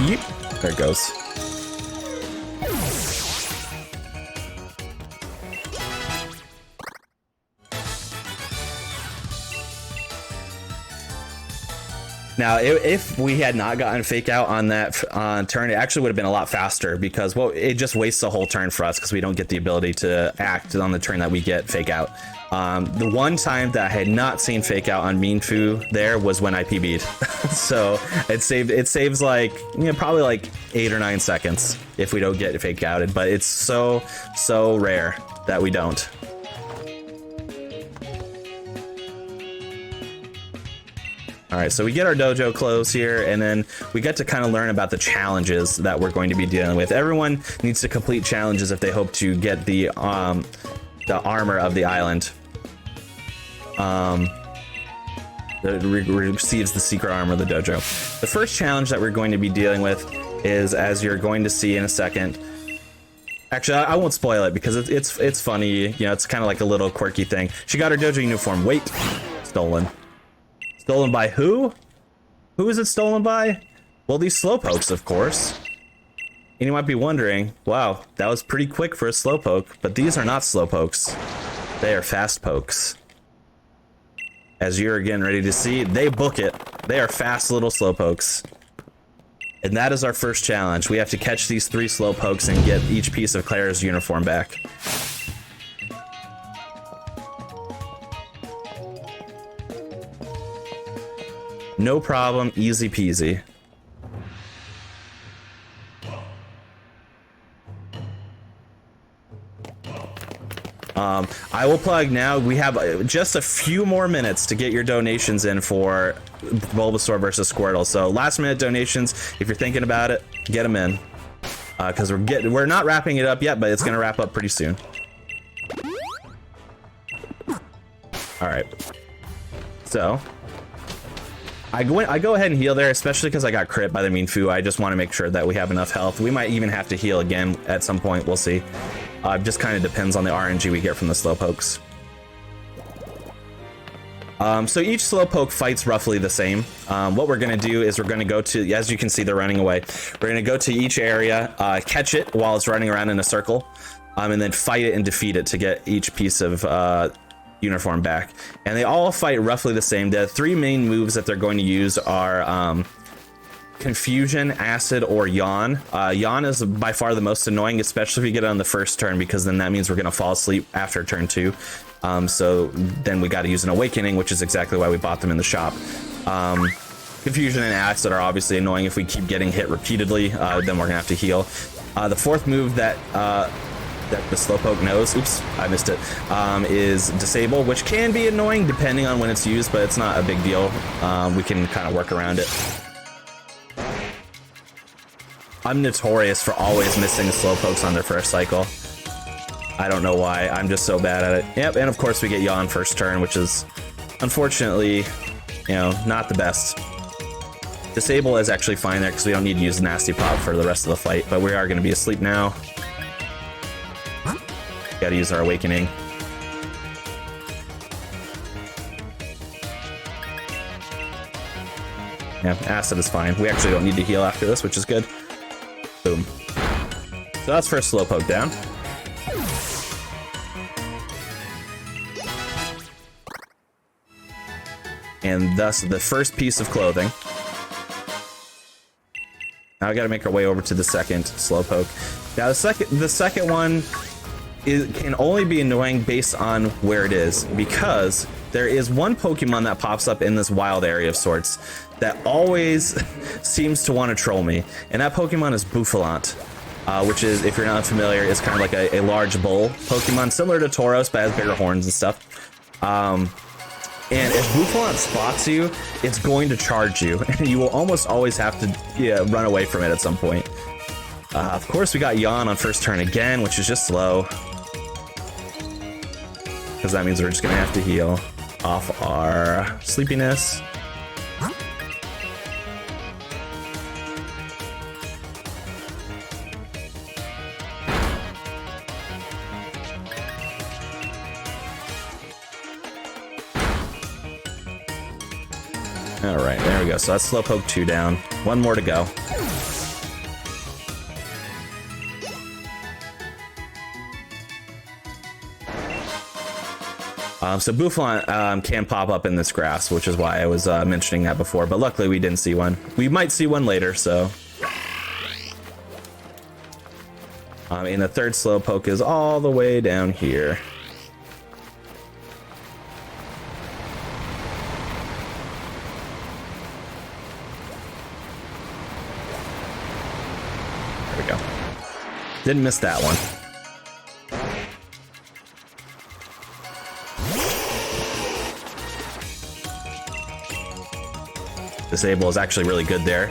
Yep. There it goes. Now, if we had not gotten fake out on that turn, it actually would have been a lot faster because, well, it just wastes a whole turn for us because we don't get the ability to act on the turn that we get fake out. The one time that I had not seen fake out on Mean Foo there was when I PB'd. So it saves like, you know, probably like 8 or 9 seconds if we don't get fake outed, but it's so rare that we don't. All right, so we get our dojo closed here, and then we get to kind of learn about the challenges that we're going to be dealing with. Everyone needs to complete challenges if they hope to get the armor of the island. That receives the secret armor of the dojo. The first challenge that we're going to be dealing with is, as you're going to see in a second. Actually, I won't spoil it because it's funny. You know, it's kind of like a little quirky thing. She got her dojo uniform. Wait, stolen. Stolen by who? Who is it stolen by? Well, these slowpokes, of course. And you might be wondering, wow, that was pretty quick for a slowpoke, but these are not slowpokes. They are fast pokes. As you're again ready to see, they book it. They are fast little slowpokes. And that is our first challenge. We have to catch these 3 slowpokes and get each piece of Claire's uniform back. No problem, easy peasy. I will plug now, we have just a few more minutes to get your donations in for Bulbasaur versus Squirtle. So last minute donations, if you're thinking about it, get them in. Because we're not wrapping it up yet, but it's going to wrap up pretty soon. Alright. So I go ahead and heal there, especially because I got crit by the Mean Foo. I just want to make sure that we have enough health. We might even have to heal again at some point. We'll see. Just kind of depends on the RNG we get from the slowpokes. So each slowpoke fights roughly the same. What we're going to do is we're going to go to, as you can see, they're running away. We're going to go to each area, catch it while it's running around in a circle, and then fight it and defeat it to get each piece of uniform back. And they all fight roughly the same. The 3 main moves that they're going to use are Confusion, Acid, or Yawn. Yawn is by far the most annoying, especially if you get it on the first turn, because then that means we're going to fall asleep after turn 2. So then we got to use an Awakening, which is exactly why we bought them in the shop. Confusion and Acid are obviously annoying. If we keep getting hit repeatedly, then we're going to have to heal. The 4th move that the slowpoke knows, oops, I missed it, is Disable, which can be annoying depending on when it's used, but it's not a big deal. We can kind of work around it. I'm notorious for always missing slowpokes on their first cycle. I don't know why, I'm just so bad at it. Yep, and of course we get Yawn first turn, which is unfortunately, you know, not the best. Disable is actually fine there because we don't need to use Nasty Pop for the rest of the fight, but we are going to be asleep now. Gotta use our Awakening. Yeah, Acid is fine. We actually don't need to heal after this, which is good. Boom. So that's first slowpoke down. And thus the first piece of clothing. Now we gotta make our way over to the second slowpoke. Now the second one can only be annoying based on where it is, because there is one Pokemon that pops up in this wild area of sorts that always seems to want to troll me, and that Pokemon is Bouffalant, which is, if you're not familiar, is kind of like a large bull Pokemon, similar to Tauros, but has bigger horns and stuff. And if Bouffalant spots you, it's going to charge you, and you will almost always have to run away from it at some point. Of course, we got Yawn on first turn again, which is just slow, because that means we're just going to have to heal off our sleepiness. All right, there we go. So that's Slowpoke 2 down. One more to go. So Boufflant can pop up in this grass, which is why I was mentioning that before, but luckily we didn't see one. We might see one later, so. And the third Slowpoke is all the way down here. There we go. Didn't miss that one. Disable is actually really good there.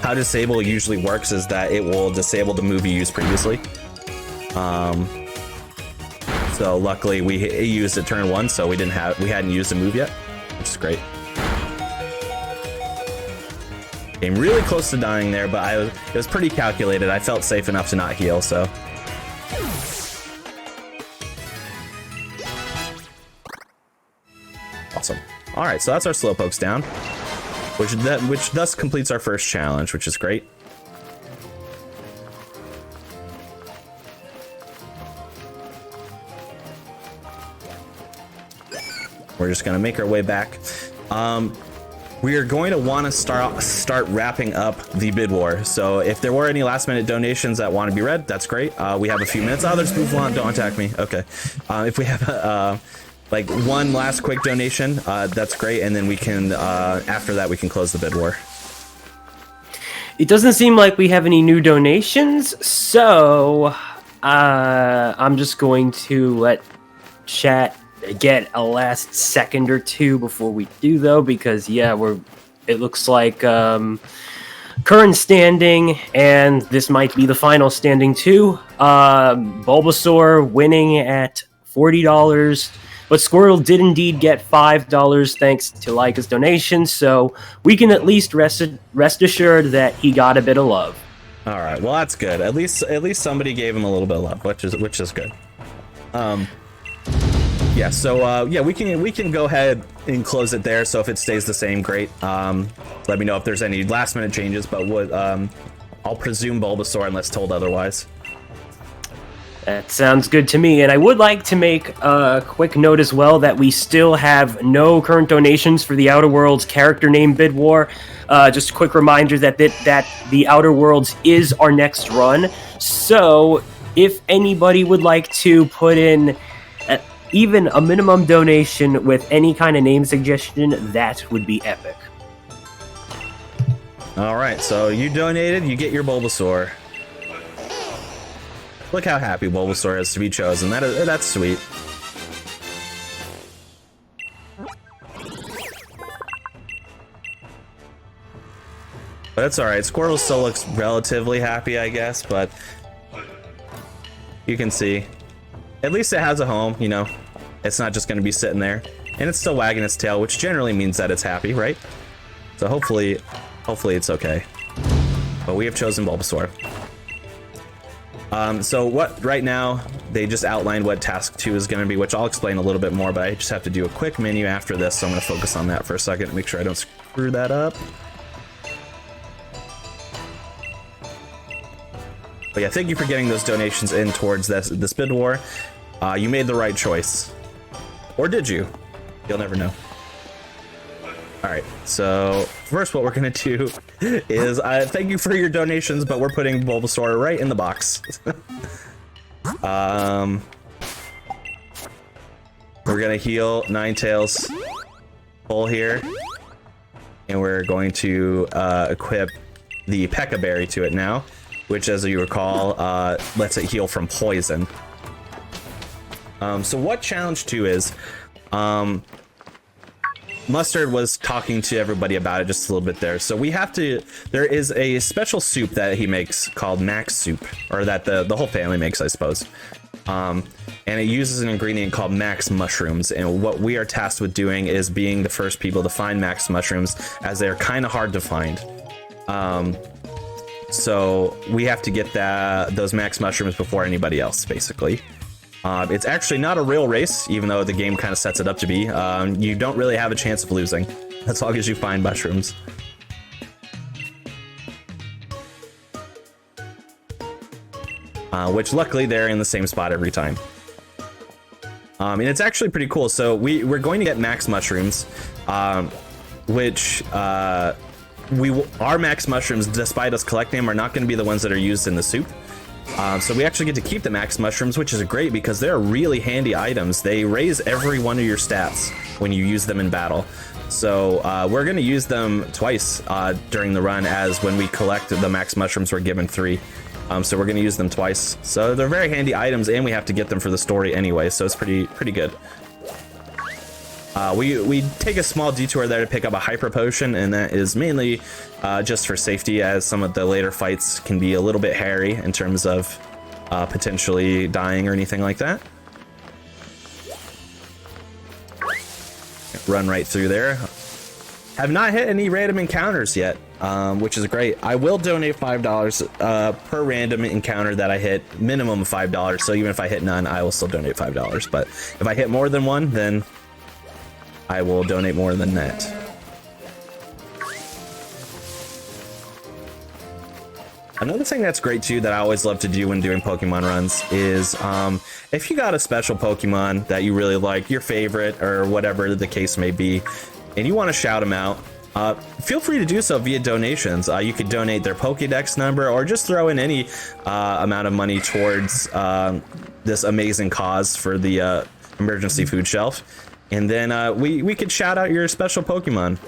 How disable usually works is that it will disable the move you used previously. So luckily we used it turn 1, so we hadn't used a move yet, which is great. Came really close to dying there, but it was pretty calculated. I felt safe enough to not heal, so. Awesome. All right, so that's our Slowpokes down, which thus completes our first challenge, which is great. We're just gonna make our way back. We are going to want to start wrapping up the bid war. So if there were any last minute donations that want to be read, that's great. We have a few minutes. Oh, there's Boufflant, don't attack me. Okay. If we have like one last quick donation, that's great, and then we can after that we can close the bid war. It doesn't seem like we have any new donations, so I'm just going to let chat get a last second or two before we do, though, because yeah, it looks like current standing, and this might be the final standing too. Bulbasaur winning at $40. But Squirtle did indeed get $5 thanks to Laika's donation, so we can at least rest assured that he got a bit of love. All right, well that's good. At least somebody gave him a little bit of love, which is good. Yeah. So yeah, we can go ahead and close it there. So if it stays the same, great. Let me know if there's any last minute changes, but I'll presume Bulbasaur unless told otherwise. That sounds good to me, and I would like to make a quick note as well that we still have no current donations for the Outer Worlds character name bid war. Just a quick reminder that the Outer Worlds is our next run, so if anybody would like to put in even a minimum donation with any kind of name suggestion, that would be epic. All right, so you donated, you get your Bulbasaur. Look how happy Bulbasaur is to be chosen. That's sweet. But it's alright. Squirtle still looks relatively happy, I guess, but you can see. At least it has a home, you know. It's not just going to be sitting there. And it's still wagging its tail, which generally means that it's happy, right? So hopefully it's okay. But we have chosen Bulbasaur. So what right now they just outlined what task 2 is going to be, which I'll explain a little bit more, but I just have to do a quick menu after this, so I'm going to focus on that for a second to make sure I don't screw that up. But yeah, thank you for getting those donations in towards this bid war. You made the right choice. Or did you? You'll never know. Alright, so first what we're going to do is thank you for your donations, but we're putting Bulbasaur right in the box. We're going to heal Ninetales full here, and we're going to equip the P.E.K.K.A. Berry to it now, which, as you recall, lets it heal from poison. So what challenge 2 is, Mustard was talking to everybody about it just a little bit there. So there is a special soup that he makes called Max Soup, or that the whole family makes, I suppose. And it uses an ingredient called Max Mushrooms. And what we are tasked with doing is being the first people to find Max Mushrooms, as they're kind of hard to find. So we have to get those Max Mushrooms before anybody else, basically. It's actually not a real race, even though the game kind of sets it up to be. You don't really have a chance of losing, as long as you find mushrooms. Which luckily they're in the same spot every time. And it's actually pretty cool. So we're going to get max mushrooms, which our max mushrooms, despite us collecting them, are not going to be the ones that are used in the soup. So we actually get to keep the max mushrooms, which is great because they're really handy items. They raise every one of your stats when you use them in battle. So we're going to use them twice during the run, as when we collect the max mushrooms, we're given 3. So we're going to use them twice. So they're very handy items, and we have to get them for the story anyway, so it's pretty good. We take a small detour there to pick up a hyper potion, and that is mainly just for safety, as some of the later fights can be a little bit hairy in terms of potentially dying or anything like that. Run right through there. Have not hit any random encounters yet, which is great. I will donate $5 per random encounter that I hit, minimum of $5. So even if I hit none, I will still donate $5. But if I hit more than one, then I will donate more than that. Another thing that's great too that I always love to do when doing Pokemon runs is if you got a special Pokemon that you really like, your favorite or whatever the case may be, and you want to shout them out, feel free to do so via donations. You could donate their Pokédex number or just throw in any amount of money towards this amazing cause for the emergency food shelf. And then we could shout out your special Pokemon.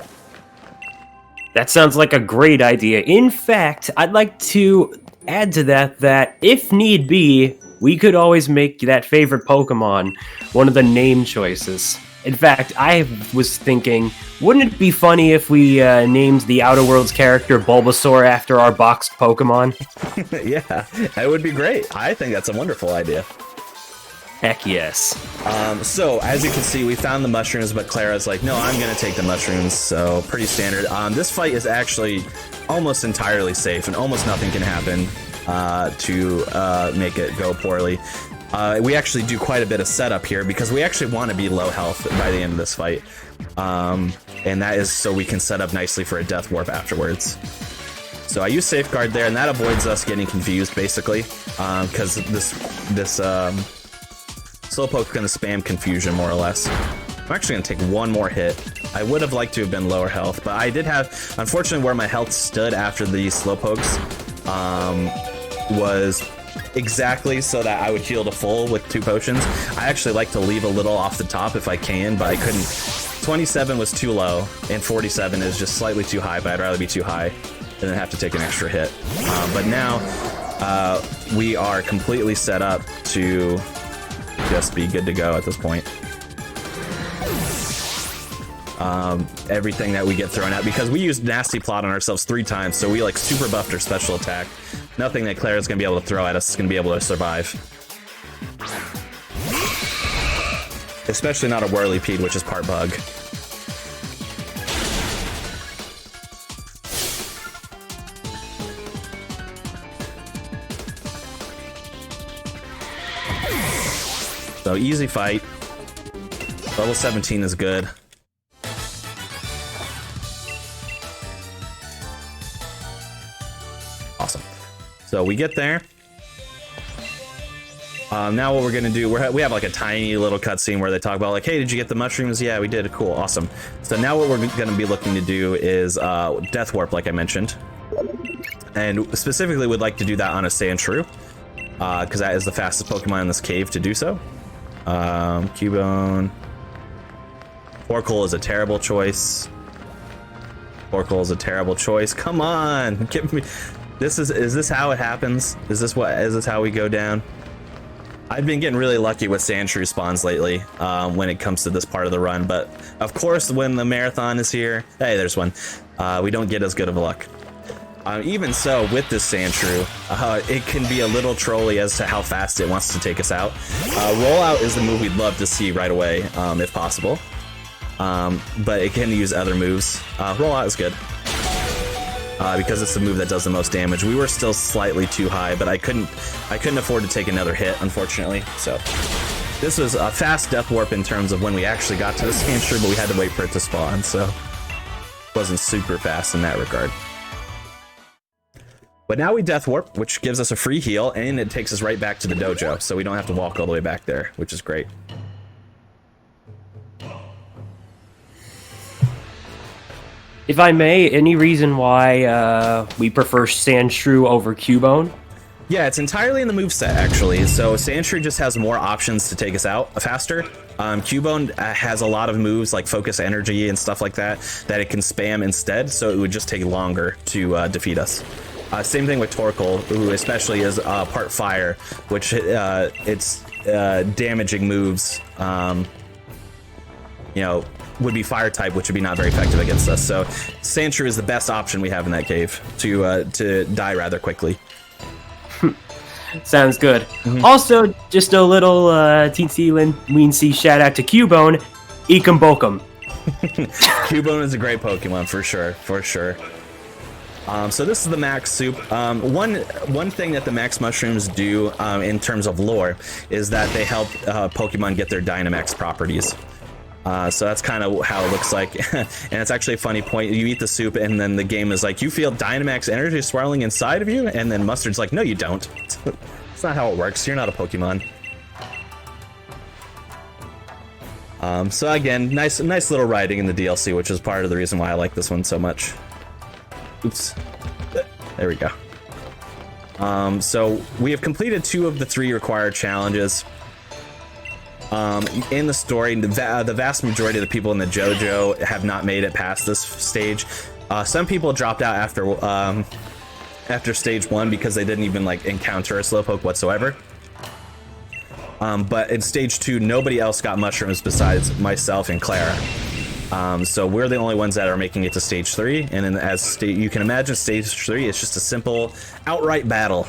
That sounds like a great idea. In fact, I'd like to add to that if need be, we could always make that favorite Pokemon one of the name choices. In fact, I was thinking, wouldn't it be funny if we named the Outer Worlds character Bulbasaur after our boxed Pokemon? Yeah, that would be great. I think that's a wonderful idea. Heck yes. So, as you can see, we found the mushrooms, but Clara's like, no, I'm going to take the mushrooms, so pretty standard. This fight is actually almost entirely safe, and almost nothing can happen to make it go poorly. We actually do quite a bit of setup here, because we actually want to be low health by the end of this fight. And that is so we can set up nicely for a death warp afterwards. So I use Safeguard there, and that avoids us getting confused, basically, because this Slowpoke's going to spam confusion, more or less. I'm actually going to take one more hit. I would have liked to have been lower health, but I did have, unfortunately, where my health stood after the Slowpokes was exactly so that I would heal to full with 2 potions. I actually like to leave a little off the top if I can, but I couldn't. 27 was too low, and 47 is just slightly too high, but I'd rather be too high and then have to take an extra hit. But now we are completely set up to just be good to go at this point. Everything that we get thrown out, because we used Nasty Plot on ourselves 3 times, so we like super buffed our special attack. Nothing that Clara's gonna be able to throw at us is gonna be able to survive. Especially not a Whirlipede, which is part bug. So easy fight. Level 17 is good. Awesome. So we get there. Now what we're gonna do, we have like a tiny little cutscene where they talk about like, hey, did you get the mushrooms? Yeah, we did. Cool, awesome. So now what we're gonna be looking to do is Death Warp, like I mentioned, and specifically would like to do that on a Sandshrew, because that is the fastest Pokemon in this cave to do so. Cubone. Oracle is a terrible choice. Oracle is a terrible choice. Come on, give me. Is this how it happens? Is this how we go down? I've been getting really lucky with Sandshrew spawns lately when it comes to this part of the run, but of course when the marathon is here, hey, there's one, we don't get as good of luck. Even so, with this Sandshrew, it can be a little trolly as to how fast it wants to take us out. Rollout is the move we'd love to see right away, if possible, but it can use other moves. Rollout is good. Because it's the move that does the most damage. We were still slightly too high, but I couldn't afford to take another hit, unfortunately. So this was a fast Death Warp in terms of when we actually got to the Sandshrew, but we had to wait for it to spawn, so it wasn't super fast in that regard. But now we Death Warp, which gives us a free heal, and it takes us right back to the dojo, so we don't have to walk all the way back there, which is great. If I may, any reason why we prefer Sandshrew over Cubone? Yeah, it's entirely in the moveset, actually. So Sandshrew just has more options to take us out faster. Cubone has a lot of moves like Focus Energy and stuff like that it can spam instead, so it would just take longer to defeat us. Same thing with Torkoal, who especially is part fire, which its damaging moves, you know, would be fire type, which would be not very effective against us. So Sandshrew is the best option we have in that cave to die rather quickly. Sounds good. Also, just a little teensy-weensy shout out to Cubone. Ekum Bokum. Cubone is a great Pokemon for sure, for sure. So this is the Max Soup. One thing that the Max Mushrooms do in terms of lore is that they help Pokemon get their Dynamax properties. So that's kind of how it looks like. And it's actually a funny point. You eat the soup and then the game is like, you feel Dynamax energy swirling inside of you? And then Mustard's like, no, you don't. It's not how it works. You're not a Pokemon. So again, nice little writing in the DLC, which is part of the reason why I like this one so much. Oops. There we go. So we have completed 2 of the 3 required challenges. In the story, the vast majority of the people in the JoJo have not made it past this stage. Some people dropped out after stage 1 because they didn't even like encounter a Slowpoke whatsoever. But in stage 2, nobody else got mushrooms besides myself and Clara. So we're the only ones that are making it to stage 3. And then as you can imagine, stage 3 is just a simple outright battle.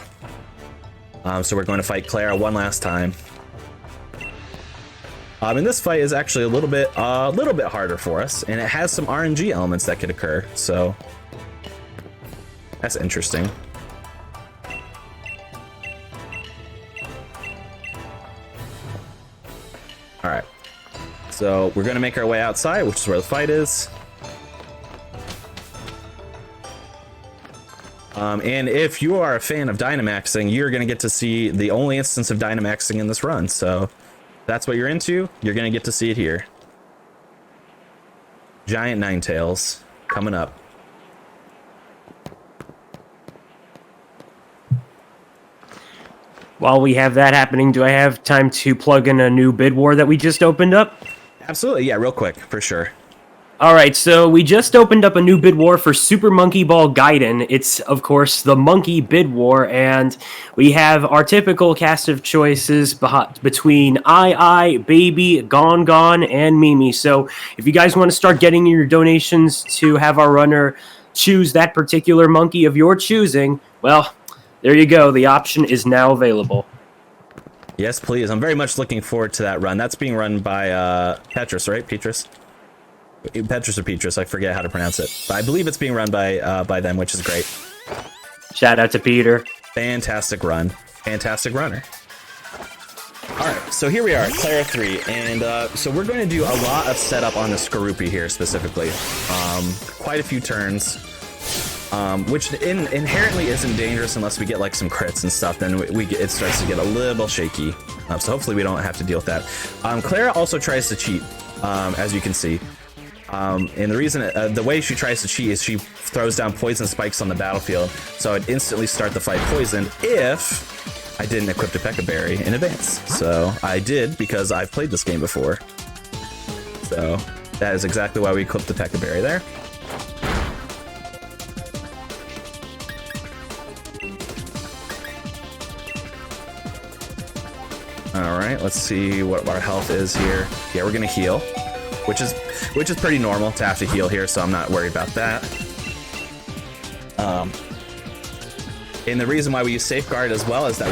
So we're going to fight Clara one last time. And this fight is actually a little bit harder for us, and it has some RNG elements that could occur, so that's interesting. All right, so we're gonna make our way outside, which is where the fight is. And if you are a fan of Dynamaxing, you're gonna get to see the only instance of Dynamaxing in this run, so that's what you're into, you're gonna get to see it here. Giant Ninetales coming up. While we have that happening, do I have time to plug in a new bid war that we just opened up? Absolutely, yeah, real quick, for sure. Alright, so we just opened up a new bid war for Super Monkey Ball Gaiden. It's, of course, the Monkey Bid War, and we have our typical cast of choices between I, Baby, Gon, and Mimi. So if you guys want to start getting your donations to have our runner choose that particular monkey of your choosing, well, there you go. The option is now available. Yes, please. I'm very much looking forward to that run. That's being run by Petrus, right? Petrus? Petrus or Petrus, I forget how to pronounce it. But I believe it's being run by them, which is great. Shout out to Peter. Fantastic run. Fantastic runner. Alright, so here we are, Clara 3, and so we're going to do a lot of setup on the Skorupi here specifically. Quite a few turns, which inherently isn't dangerous unless we get like some crits and stuff, then it starts to get a little shaky. So hopefully we don't have to deal with that. Clara also tries to cheat, as you can see. And the reason, the way she tries to cheat is she throws down poison spikes on the battlefield, so I'd instantly start the fight poisoned if I didn't equip the P.E.K.K.A. Berry in advance. So I did because I've played this game before. So that is exactly why we equipped the P.E.K.K.A. Berry there. All right, let's see what our health is here. Yeah, we're gonna heal, which is pretty normal to have to heal here, so I'm not worried about that. And the reason why we use Safeguard as well is that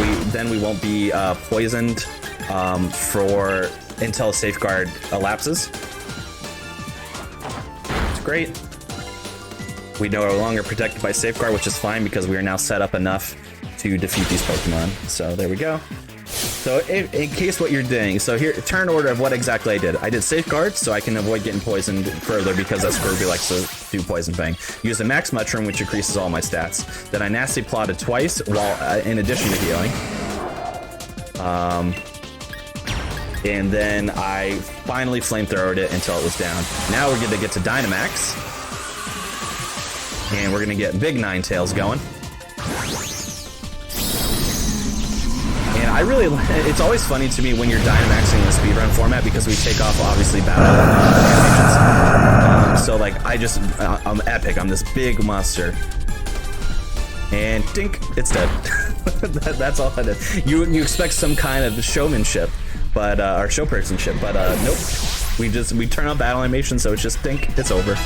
we won't be poisoned until Safeguard elapses. It's great. We no longer protected by Safeguard, which is fine because we are now set up enough to defeat these Pokemon. So there we go. So in case what you're doing, so here, turn order of what exactly I did. I did Safeguard, so I can avoid getting poisoned further because that Scurvy likes to do Poison Fang. Used a Max Mushroom, which increases all my stats. Then I Nasty Plotted twice, while in addition to healing. And then I finally Flamethrowed it until it was down. Now we're going to get to Dynamax. And we're gonna get big Ninetales going. And I really, it's always funny to me when you're Dynamaxing in the speedrun format because we take off obviously battle animations. So like I'm epic. I'm this big monster. And dink, it's dead. That's all that is. You expect some kind of showmanship, but or showpersonship, but nope. We turn on battle animation, so it's just dink, it's over.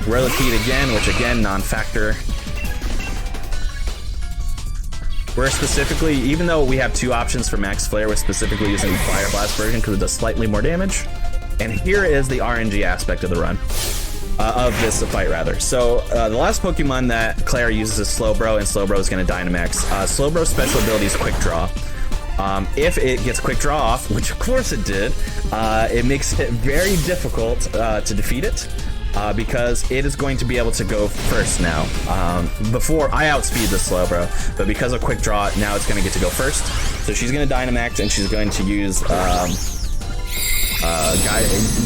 Relocated again, which again non-factor. We're specifically, even though we have two options for max flare, we're specifically using the Fire Blast version because it does slightly more damage. And here is the RNG aspect of the run. Of this fight, rather. So, the last Pokemon that Claire uses is Slowbro, and Slowbro is going to Dynamax. Slowbro's special ability is Quick Draw. If it gets Quick Draw off, which of course it did, it makes it very difficult to defeat it, because it is going to be able to go first now. Before, I outspeed the Slowbro, but because of Quick Draw, now it's going to get to go first. So she's going to Dynamax, and she's going to use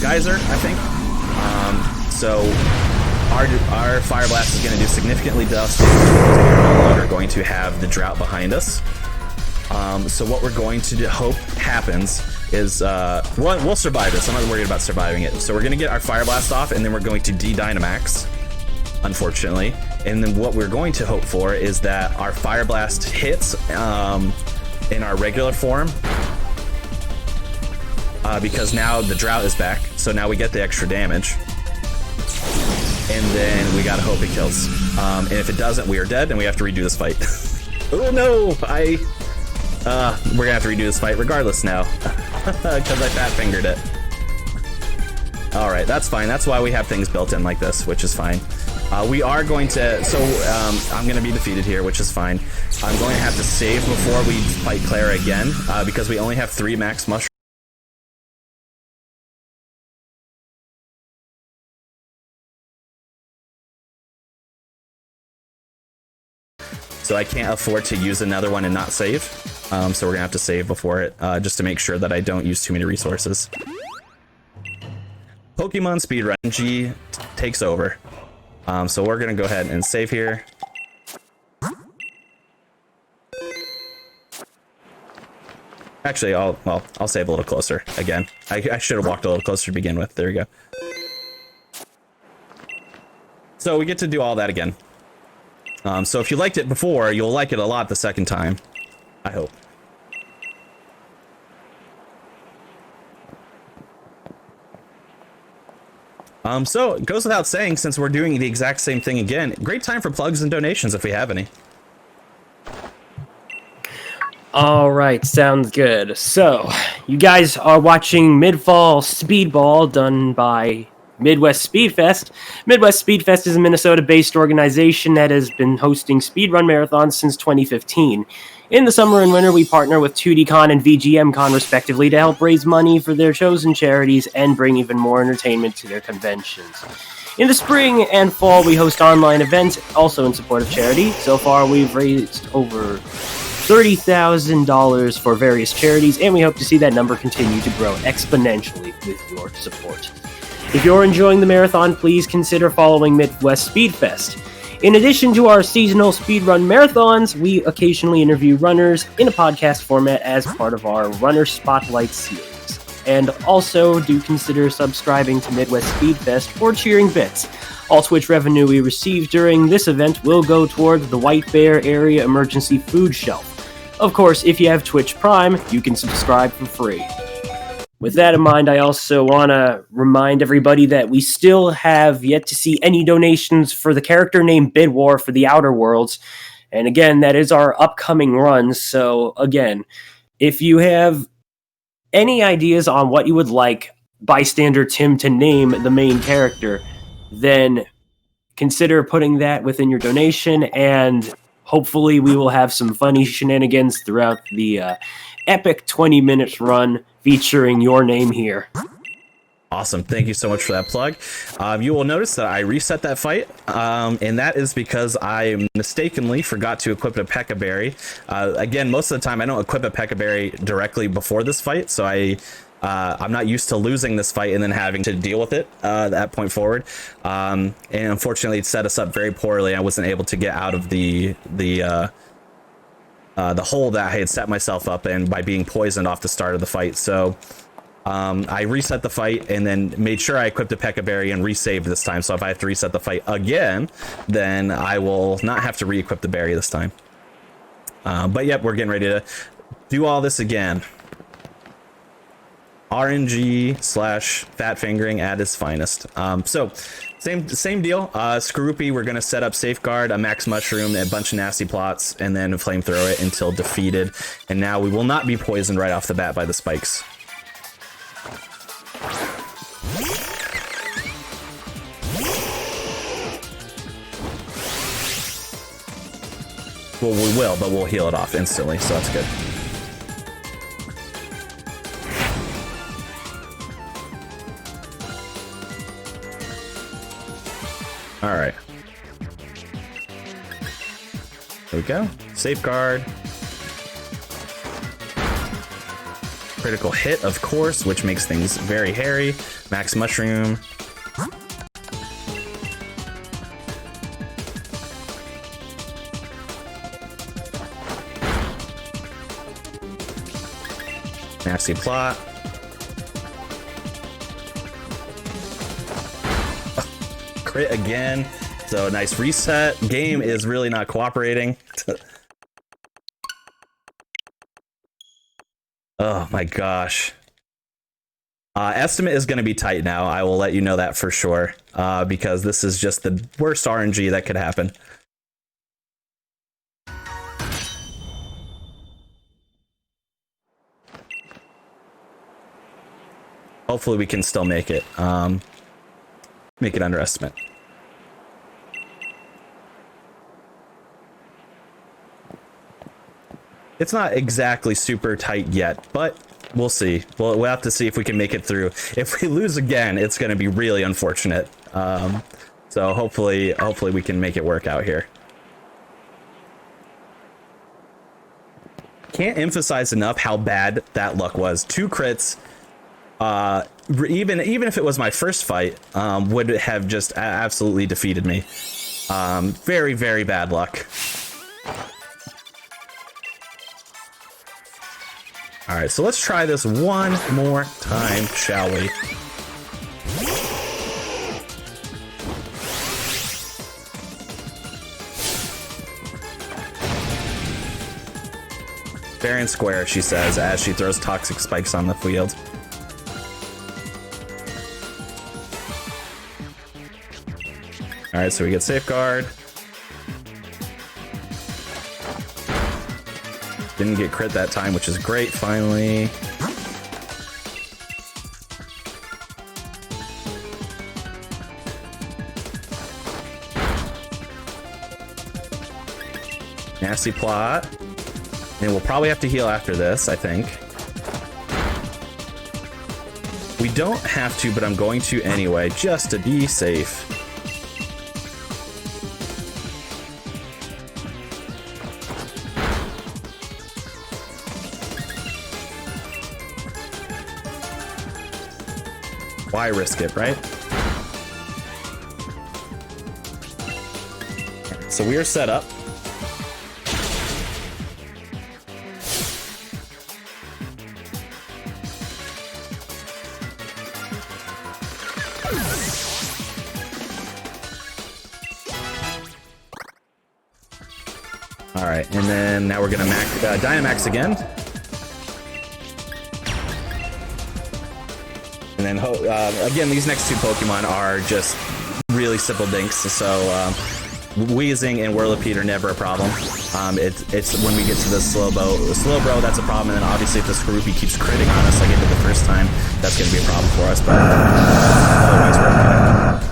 Geyser, I think. So our Fire Blast is going to do significantly less damage because we are no longer going to have the drought behind us. So what we're going to hope happens is we'll survive this. I'm not worried about surviving it. So we're going to get our Fire Blast off, and then we're going to de-Dynamax, unfortunately. And then what we're going to hope for is that our Fire Blast hits in our regular form. Because now the drought is back, so now we get the extra damage. And then we gotta hope it kills. And if it doesn't, we are dead, and we have to redo this fight. Oh no! We're gonna have to redo this fight regardless now. Because I fat-fingered it. Alright, that's fine. That's why we have things built in like this, which is fine. We are going to... So, I'm going to be defeated here, which is fine. I'm going to have to save before we fight Clara again, because we only have 3 max mushrooms. So I can't afford to use another one and not save. So we're going to have to save before it, just to make sure that I don't use too many resources. Pokemon Speedrun G takes over. So we're going to go ahead and save here. Actually, I'll save a little closer again. I should have walked a little closer to begin with. There we go. So we get to do all that again. So if you liked it before, you'll like it a lot the second time. I hope. So it goes without saying, since we're doing the exact same thing again, great time for plugs and donations if we have any. All right, sounds good. So you guys are watching MidFall SpeedBall done by Midwest Speedfest. Midwest Speedfest is a Minnesota-based organization that has been hosting speedrun marathons since 2015. In the summer and winter, we partner with 2DCon and VGMCon, respectively, to help raise money for their chosen charities and bring even more entertainment to their conventions. In the spring and fall, we host online events, also in support of charity. So far, we've raised over $30,000 for various charities, and we hope to see that number continue to grow exponentially with your support. If you're enjoying the marathon, please consider following Midwest Speedfest. In addition to our seasonal speedrun marathons, we occasionally interview runners in a podcast format as part of our Runner Spotlight series. And also do consider subscribing to Midwest Speedfest for cheering bits. All Twitch revenue we receive during this event will go toward the White Bear Area Emergency Food Shelf. Of course, if you have Twitch Prime, you can subscribe for free. With that in mind, I also want to remind everybody that we still have yet to see any donations for the character named Bid War for the Outer Worlds. And again, that is our upcoming run. So again, if you have any ideas on what you would like Bystander Tim to name the main character, then consider putting that within your donation, and hopefully we will have some funny shenanigans throughout the epic 20 minutes run featuring your name here. Awesome. Thank you so much for that plug. You will notice that I reset that fight, and that is because I mistakenly forgot to equip a P.E.K.K.A. Berry. Again, most of the time I don't equip a P.E.K.K.A. Berry directly before this fight, so I I'm not used to losing this fight and then having to deal with it that point forward. And unfortunately, it set us up very poorly. I wasn't able to get out of the hole that I had set myself up in by being poisoned off the start of the fight. So I reset the fight and then made sure I equipped a P.E.K.K.A. berry and resaved this time. So if I have to reset the fight again, then I will not have to re-equip the berry this time. But yep, we're getting ready to do all this again. RNG / fat fingering at its finest. So same deal. Scroopy, we're gonna set up safeguard, a max mushroom, a bunch of nasty plots, and then flamethrower it until defeated. And now we will not be poisoned right off the bat by the spikes. Well, we will, but we'll heal it off instantly, so that's good. All right. There we go. Safeguard. Critical hit, of course, which makes things very hairy. Max mushroom. Nasty plot. Crit again. So nice reset. Game is really not cooperating. Oh my gosh. Estimate is going to be tight now. I will let you know that for sure. Because this is just the worst RNG that could happen. Hopefully we can still make it. Make it under estimate. It's not exactly super tight yet, but we'll see. We'll have to see if we can make it through. If we lose again, it's going to be really unfortunate. So hopefully we can make it work out here. Can't emphasize enough how bad that luck was. 2 crits. Even if it was my first fight, would have just absolutely defeated me. Very, very bad luck. All right, so let's try this one more time, shall we? Fair and square, she says, as she throws toxic spikes on the field. All right, so we get safeguard. Didn't get crit that time, which is great, finally. Nasty plot. And we'll probably have to heal after this, I think. We don't have to, but I'm going to anyway, just to be safe. Why risk it, right? So we are set up. All right, and then now we're gonna Dynamax again. And then, again, these next 2 Pokemon are just really simple dinks, so Wheezing and Whirlipede are never a problem. It's when we get to the Slowbro, that's a problem, and then obviously if the Scroopy keeps critting on us like it did the first time, that's going to be a problem for us, but otherwise we're okay.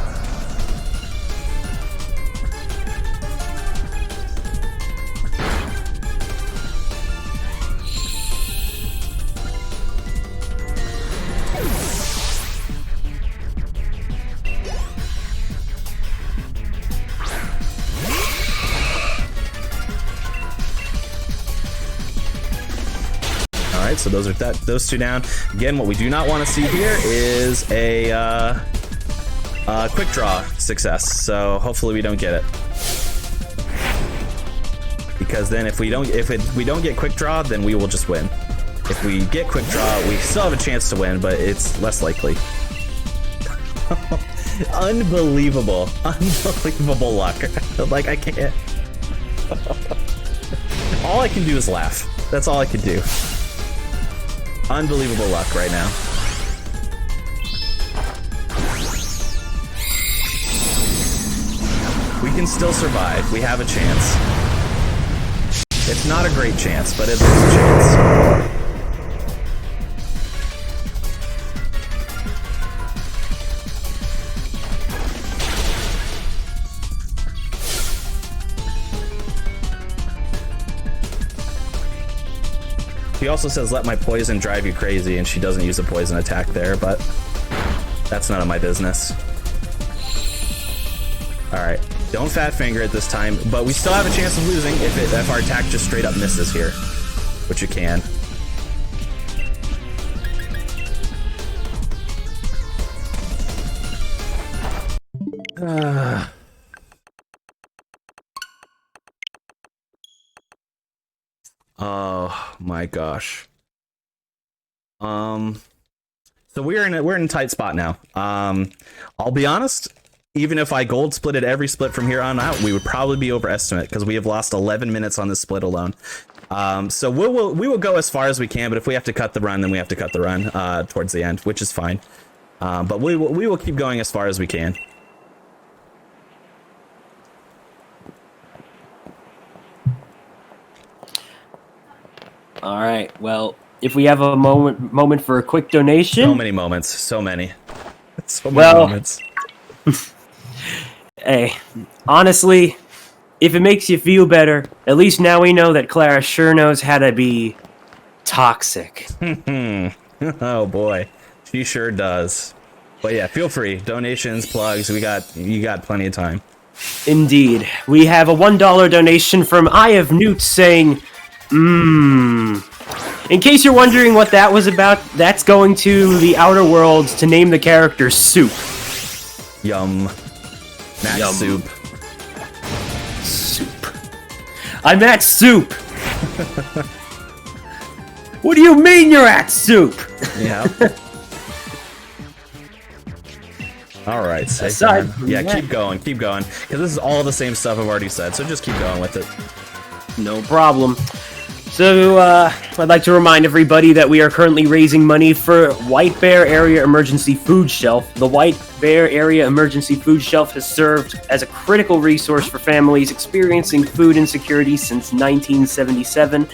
right, so those two down. Again, what we do not want to see here is a quick draw success. So hopefully we don't get it. Because then if we don't get quick draw, then we will just win. If we get quick draw, we still have a chance to win, but it's less likely. Unbelievable luck. Like, I can't. All I can do is laugh. That's all I can do. Unbelievable luck right now. We can still survive. We have a chance. It's not a great chance, but it is a chance. She also says, let my poison drive you crazy, and she doesn't use a poison attack there, but that's none of my business. Alright, don't fat finger it this time, but we still have a chance of losing if our attack just straight up misses here, which it can. Oh my gosh. So we're in a tight spot now. I'll be honest, even if I gold splitted every split from here on out, we would probably be overestimate because we have lost 11 minutes on this split alone. So we will go as far as we can, but if we have to cut the run, then we have to cut the run towards the end, which is fine. But we will keep going as far as we can. All right. Well, if we have a moment for a quick donation. So many moments. So many moments. Hey, honestly, if it makes you feel better, at least now we know that Clara sure knows how to be toxic. Oh boy, she sure does. But yeah, feel free. Donations, plugs, you got plenty of time. Indeed. We have a $1 donation from Eye of Newt saying, In case you're wondering what that was about, that's going to the Outer Worlds to name the character Soup. Yum. Max Yum. Soup. Soup. I'm at Soup! What do you mean you're at Soup? Yeah. All right. Yeah, keep going. Because this is all the same stuff I've already said, so just keep going with it. No problem. So, I'd like to remind everybody that we are currently raising money for White Bear Area Emergency Food Shelf. The White Bear Area Emergency Food Shelf has served as a critical resource for families experiencing food insecurity since 1977,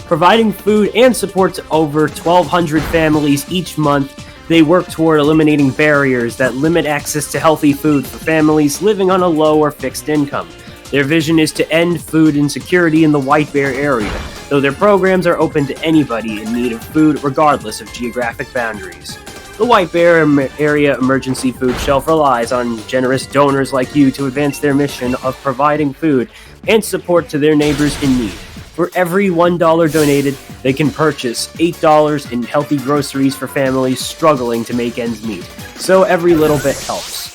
providing food and support to over 1,200 families each month. They work toward eliminating barriers that limit access to healthy food for families living on a low or fixed income. Their vision is to end food insecurity in the White Bear area, though their programs are open to anybody in need of food regardless of geographic boundaries. The White Bear Area Emergency Food Shelf relies on generous donors like you to advance their mission of providing food and support to their neighbors in need. For every $1 donated, they can purchase $8 in healthy groceries for families struggling to make ends meet. So every little bit helps.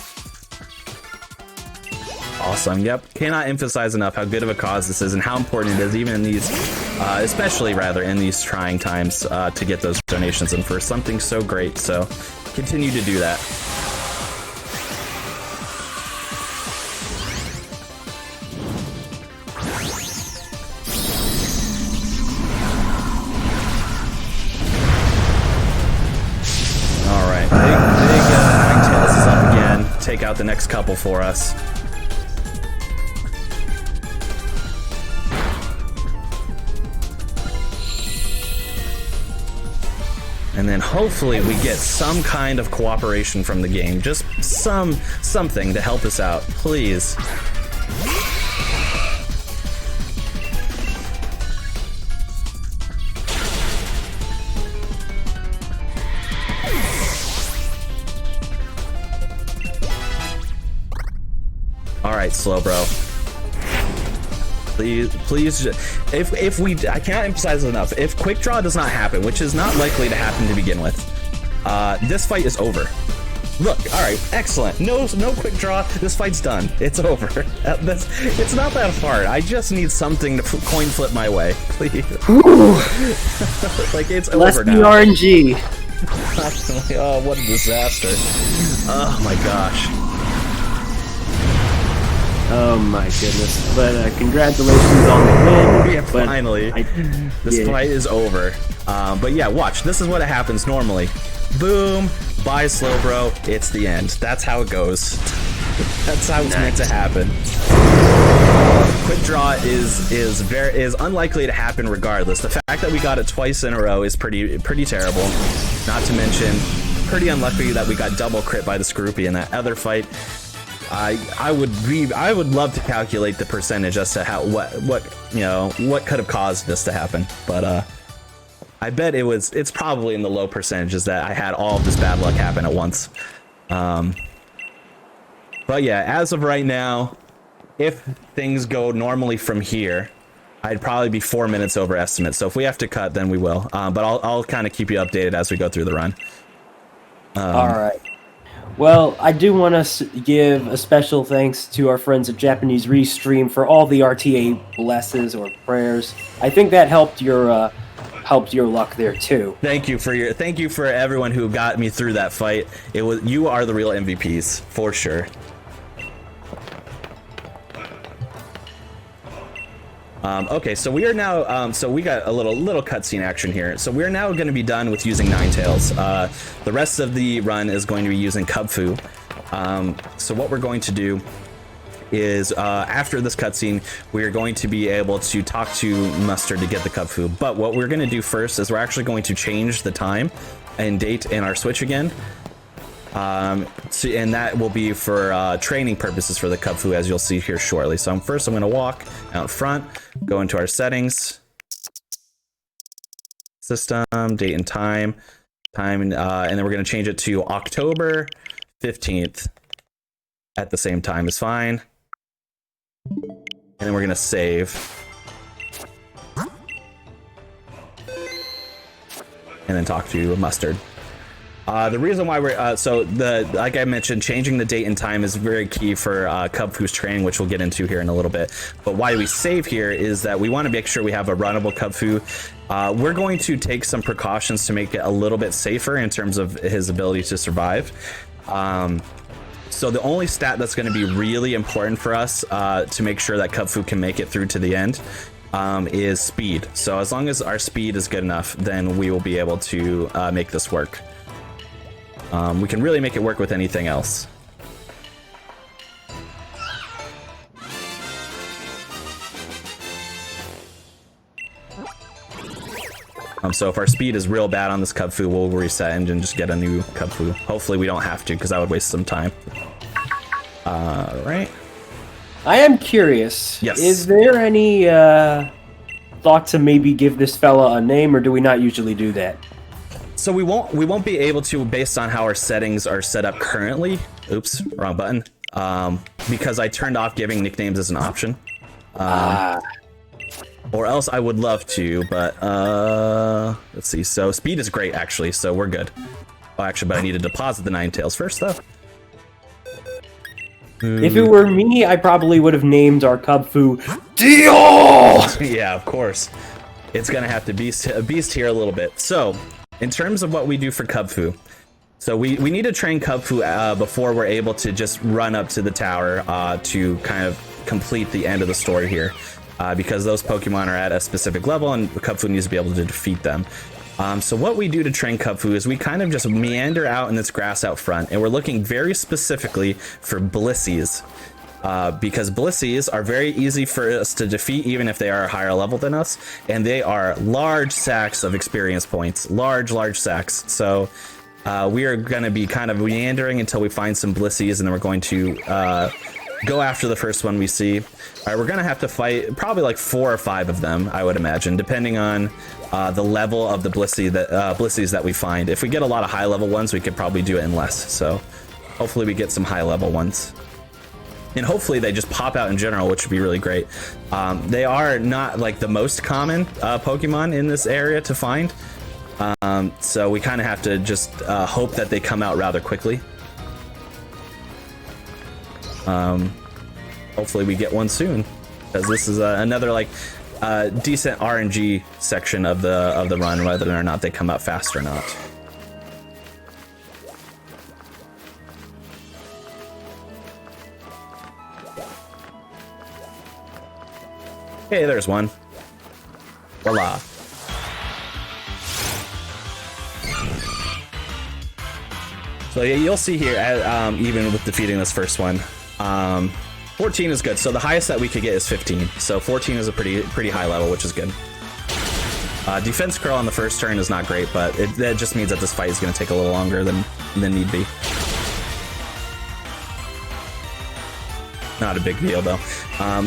Awesome. Yep. Cannot emphasize enough how good of a cause this is and how important it is, even in these, especially rather in these trying times, to get those donations and for something so great. So continue to do that. All right. Big Ringtails is up again. Take out the next couple for us. And then hopefully we get some kind of cooperation from the game. Just something to help us out, please. All right, slow bro. Please, if we, I can't emphasize it enough. If quick draw does not happen, which is not likely to happen to begin with, this fight is over. Look, all right, excellent. No quick draw. This fight's done. It's over. It's not that hard. I just need something to coin flip my way, please. Like it's over now. RNG. Oh, what a disaster! Oh my gosh. Oh my goodness! But congratulations on the win. Yeah, finally, this fight is over. But yeah, watch. This is what happens normally. Boom. Bye, slow bro. It's the end. That's how it goes. That's how it's meant to happen. Quick draw is unlikely to happen regardless. The fact that we got it twice in a row is pretty terrible. Not to mention, pretty unlucky that we got double crit by the Scroopy in that other fight. I would love to calculate the percentage as to how what could have caused this to happen, but I bet it's probably in the low percentages that I had all of this bad luck happen at once. But yeah, as of right now, if things go normally from here, I'd probably be 4 minutes over estimate. So if we have to cut, then we will. But I'll kind of keep you updated as we go through the run. All right. Well, I do want to give a special thanks to our friends at Japanese Restream for all the RTA blesses or prayers. I think that helped your luck there too. Thank you for everyone who got me through that fight. You are the real MVPs for sure. Okay, so we are now, so we got a little cutscene action here. So we're now going to be done with using Ninetales. The rest of the run is going to be using Kubfu. So what we're going to do is, after this cutscene, we're going to be able to talk to Mustard to get the Kubfu. But what we're going to do first is we're actually going to change the time and date in our Switch again. And that will be for training purposes for the Kubfu, as you'll see here shortly. So I'm going to walk out front, go into our settings, system, date and time, and then we're going to change it to October 15th at the same time is fine. And then we're going to save. And then talk to Mustard. The reason why we're like I mentioned, changing the date and time is very key for Kubfu's training, which we'll get into here in a little bit. But why we save here is that we want to make sure we have a runnable Kubfu. We're going to take some precautions to make it a little bit safer in terms of his ability to survive. So the only stat that's going to be really important for us to make sure that Kubfu can make it through to the end is speed. So as long as our speed is good enough, then we will be able to make this work. We can really make it work with anything else. So if our speed is real bad on this Kubfu, we'll reset and just get a new Kubfu. Hopefully we don't have to, because that would waste some time. Right. I am curious. Yes. Is there any thought to maybe give this fella a name, or do we not usually do that? So we won't be able to, based on how our settings are set up currently. Oops, wrong button. Because I turned off giving nicknames as an option. Or else I would love to, but let's see. So speed is great actually, so we're good. Oh, actually, but I need to deposit the Ninetales first though. If it were me, I probably would have named our Kubfu Deal! Yeah, of course. It's gonna have to beast here a little bit. So, in terms of what we do for Kubfu, so we need to train Kubfu before we're able to just run up to the tower to kind of complete the end of the story here. Because those Pokemon are at a specific level and Kubfu needs to be able to defeat them. So what we do to train Kubfu is we kind of just meander out in this grass out front, and we're looking very specifically for Blissies. Because Blissies are very easy for us to defeat even if they are a higher level than us, and they are large sacks of experience points. Large sacks. So we are going to be kind of meandering until we find some Blissies, and then we're going to go after the first one we see. All right, we're gonna have to fight probably like 4 or 5 of them, I would imagine, depending on the level of the Blissies that we find. If we get a lot of high level ones, we could probably do it in less. So hopefully we get some high level ones. and hopefully they just pop out in general, which would be really great. They are not like the most common Pokemon in this area to find, so we kind of have to just hope that they come out rather quickly. Hopefully we get one soon, because this is another like decent RNG section of the run, whether or not they come out fast or not. Hey, there's one. Voila. So yeah, you'll see here, even with defeating this first one, 14 is good. So the highest that we could get is 15. So 14 is a pretty high level, which is good. Defense curl on the first turn is not great, but that just means that this fight is going to take a little longer than need be. Not a big deal though.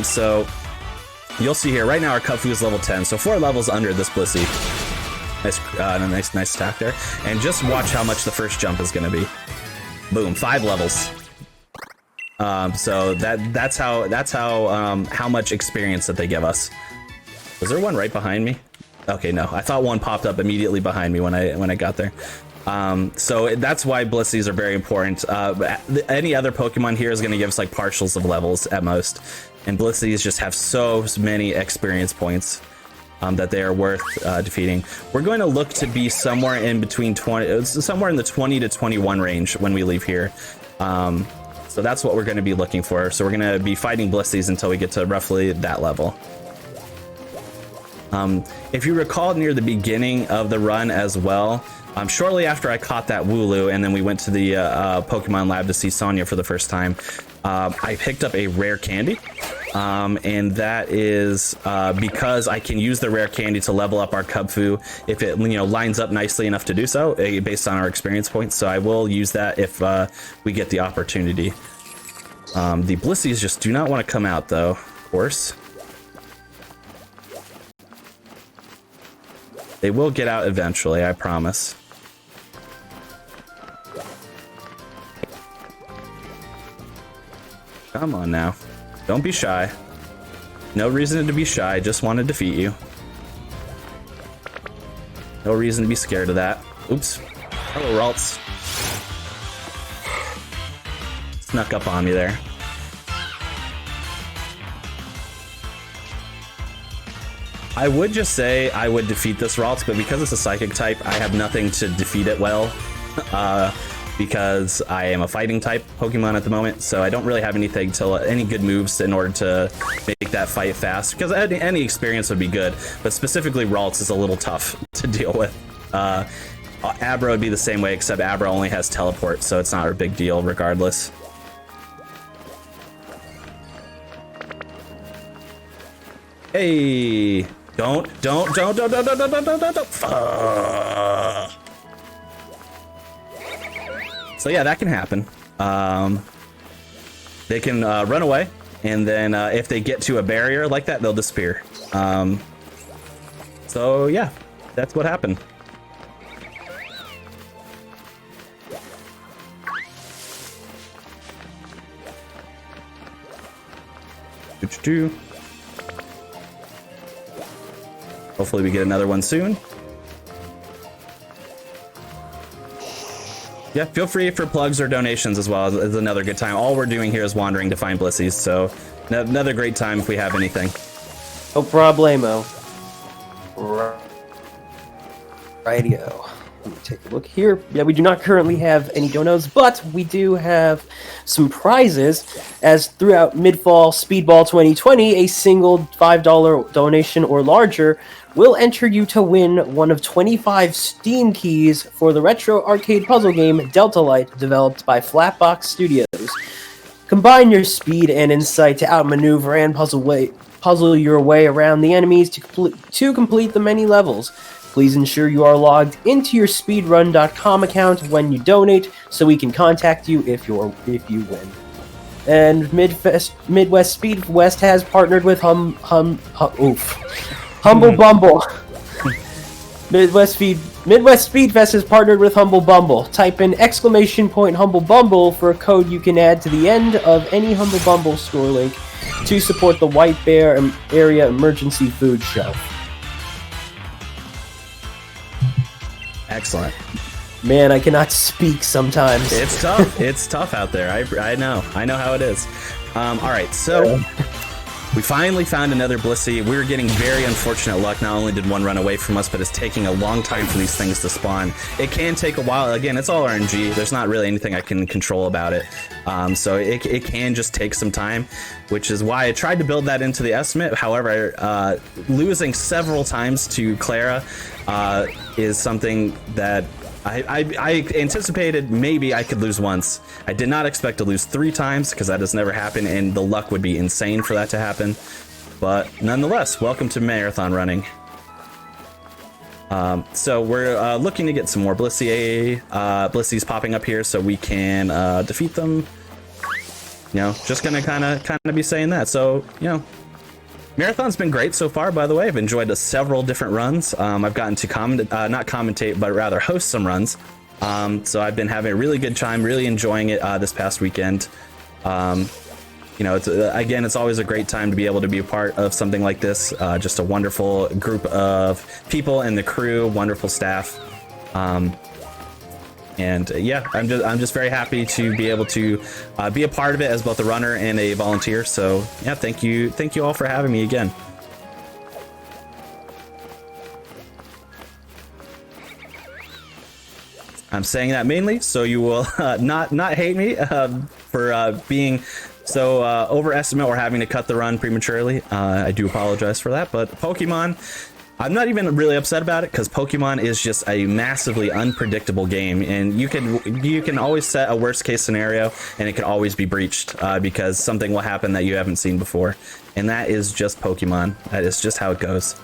So you'll see here, right now our Cubfu is level 10, so 4 levels under this Blissey. Nice attack there. And just watch how much the first jump is going to be. Boom, 5 levels. So that's how much experience that they give us. Was there one right behind me? Okay, no. I thought one popped up immediately behind me when I got there. So that's why Blissies are very important. Any other Pokemon here is going to give us like partials of levels at most. And Blissies just have so many experience points that they are worth defeating. We're going to look to be somewhere in between somewhere in the 20 to 21 range when we leave here. So that's what we're going to be looking for. So we're going to be fighting Blissies until we get to roughly that level. If you recall near the beginning of the run as well, shortly after I caught that Wooloo and then we went to the Pokemon lab to see Sonia for the first time, I picked up a rare candy. And that is because I can use the rare candy to level up our Cubfu if it lines up nicely enough to do so based on our experience points. So I will use that if we get the opportunity. The Blissies just do not want to come out though, of course. They will get out eventually, I promise. Come on now. Don't be shy. No reason to be shy, just want to defeat you. No reason to be scared of that. Oops. Hello, Ralts. Snuck up on me there. I would just say I would defeat this Ralts, but because it's a Psychic type, I have nothing to defeat it well. Because I am a fighting type Pokemon at the moment, so I don't really have any good moves in order to make that fight fast. Because any experience would be good, but specifically Ralts is a little tough to deal with. Abra would be the same way, except Abra only has teleport, so it's not a big deal regardless. Hey, don't. So yeah, that can happen. They can run away, and then if they get to a barrier like that, they'll disappear. So yeah, that's what happened. Hopefully we get another one soon. Yeah, feel free for plugs or donations as well. It's another good time. All we're doing here is wandering to find Blissies, so another great time if we have anything. No problemo. Radio. Let me take a look here. Yeah, we do not currently have any donos, but we do have some prizes, as throughout MidFall SpeedBall 2020, a single $5 donation or larger will enter you to win one of 25 Steam keys for the retro arcade puzzle game Delta Light, developed by Flatbox Studios. Combine your speed and insight to outmaneuver and puzzle your way around the enemies to complete the many levels. Please ensure you are logged into your speedrun.com account when you donate, so we can contact you if you win. And Midwest Speed West has partnered with Humble Bumble. Midwest Midwest Speed Fest has partnered with Humble Bumble. Type in !Humble Bumble for a code you can add to the end of any Humble Bumble store link to support the White Bear Area Emergency Food Shelf. Excellent. Man, I cannot speak sometimes. It's tough. It's tough out there. I know how it is. All right, so we finally found another Blissey. We were getting very unfortunate luck. Not only did one run away from us, but it's taking a long time for these things to spawn. It can take a while. Again, it's all RNG. There's not really anything I can control about it. So it can just take some time, which is why I tried to build that into the estimate. However, losing several times to Clara is something that I anticipated maybe I could lose once. I did not expect to lose 3 times because that has never happened, and the luck would be insane for that to happen. But nonetheless, welcome to marathon running. So we're looking to get some more Blissies popping up here so we can defeat them. You know, just gonna kind of be saying that. So, you know, Marathon's been great so far, by the way. I've enjoyed several different runs. I've gotten to not commentate, but rather host some runs. So I've been having a really good time, really enjoying it this past weekend. You know, again, it's always a great time to be able to be a part of something like this. Just a wonderful group of people and the crew, wonderful staff. And yeah, I'm just very happy to be able to be a part of it as both a runner and a volunteer. So yeah, thank you all for having me again. I'm saying that mainly so you will not hate me for being so overestimate or having to cut the run prematurely. I do apologize for that, but Pokemon, I'm not even really upset about it because Pokemon is just a massively unpredictable game, and you can always set a worst case scenario and it can always be breached because something will happen that you haven't seen before, and that is just Pokemon. That is just how it goes.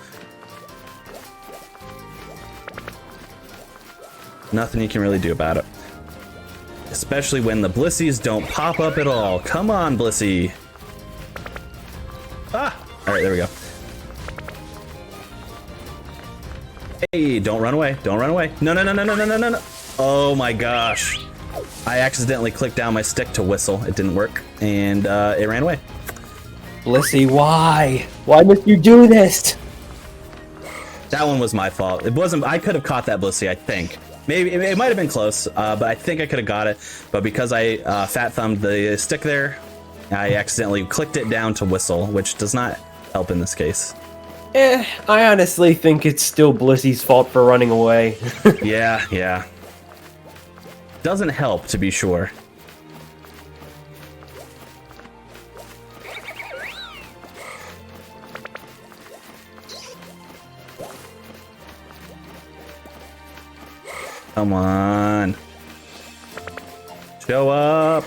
Nothing you can really do about it, especially when the Blissies don't pop up at all. Come on, Blissey. All right, there we go. Hey, don't run away. Don't run away. No. Oh my gosh. I accidentally clicked down my stick to whistle. It didn't work, and it ran away. Blissey, why? Why must you do this? That one was my fault. It wasn't. I could have caught that Blissey, I think. Maybe it might have been close, but I think I could have got it. But because I fat thumbed the stick there, I accidentally clicked it down to whistle, which does not help in this case. I honestly think it's still Blissey's fault for running away. Yeah. Doesn't help, to be sure. Come on. Show up.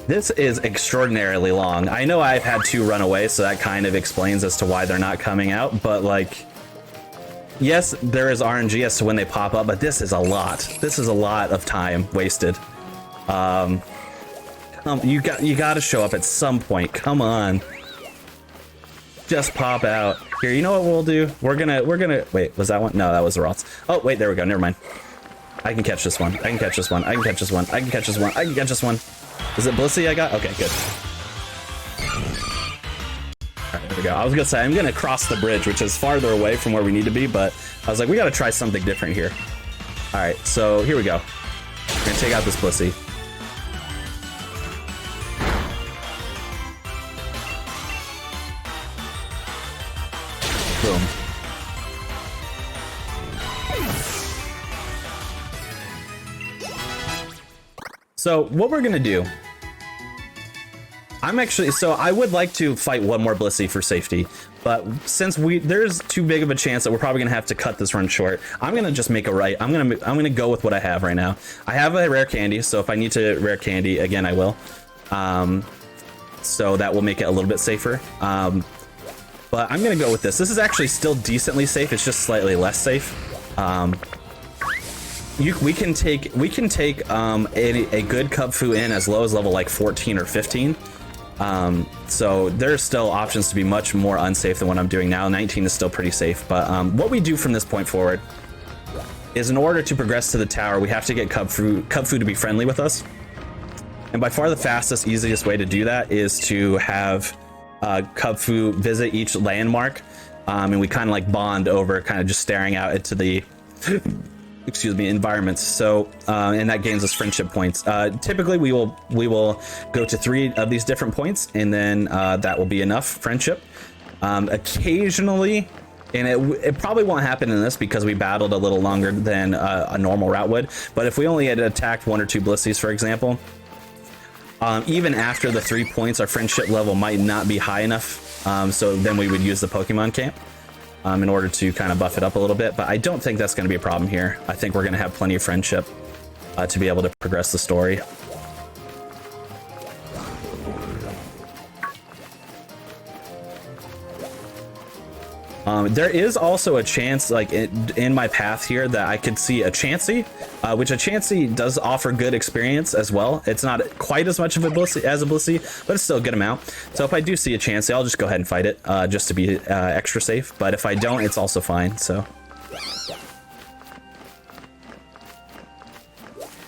This is extraordinarily long. I know I've had 2 run away, so that kind of explains as to why they're not coming out, but like, yes, there is RNG as to when they pop up, but this is a lot. This is a lot of time wasted. You got to show up at some point. Come on. Just pop out. Here, you know what we'll do? We're gonna wait, was that one? No, that was the Ralts. Oh, wait, there we go. Never mind. I can catch this one. I can catch this one. I can catch this one. I can catch this one. I can catch this one. Is it Blissey I got? Okay, good. Alright, there we go. I was gonna say, I'm gonna cross the bridge, which is farther away from where we need to be, but I was like, we gotta try something different here. Alright, so here we go. We're gonna take out this Blissey. Boom. So what we're gonna do, I would like to fight one more Blissey for safety, but since there's too big of a chance that we're probably gonna have to cut this run short, I'm gonna just make a right. I'm gonna go with what I have right now. I have a rare candy, so if I need to rare candy again, I will. So that will make it a little bit safer. But I'm gonna go with this. This is actually still decently safe. It's just slightly less safe. We can take a good Cub Fu in as low as level like 14 or 15. So there's still options to be much more unsafe than what I'm doing now. 19 is still pretty safe, but what we do from this point forward is, in order to progress to the tower, we have to get Cub Fu to be friendly with us. And by far the fastest, easiest way to do that is to have Cub Fu visit each landmark, and we kind of like bond over kind of just staring out into the excuse me, environments. So and that gains us friendship points. Typically we will go to 3 of these different points, and then that will be enough friendship. Occasionally, and it probably won't happen in this because we battled a little longer than a normal route would, but if we only had attacked 1 or 2 Blissies, for example, even after the 3 points, our friendship level might not be high enough. So then we would use the Pokemon camp in order to kind of buff it up a little bit. But I don't think that's going to be a problem here. I think we're going to have plenty of friendship to be able to progress the story. There is also a chance, like in my path here, that I could see a Chansey, which a Chansey does offer good experience as well. It's not quite as much of a Blissey as a Blissey, but it's still a good amount. So if I do see a Chansey, I'll just go ahead and fight it, just to be extra safe. But if I don't, it's also fine. So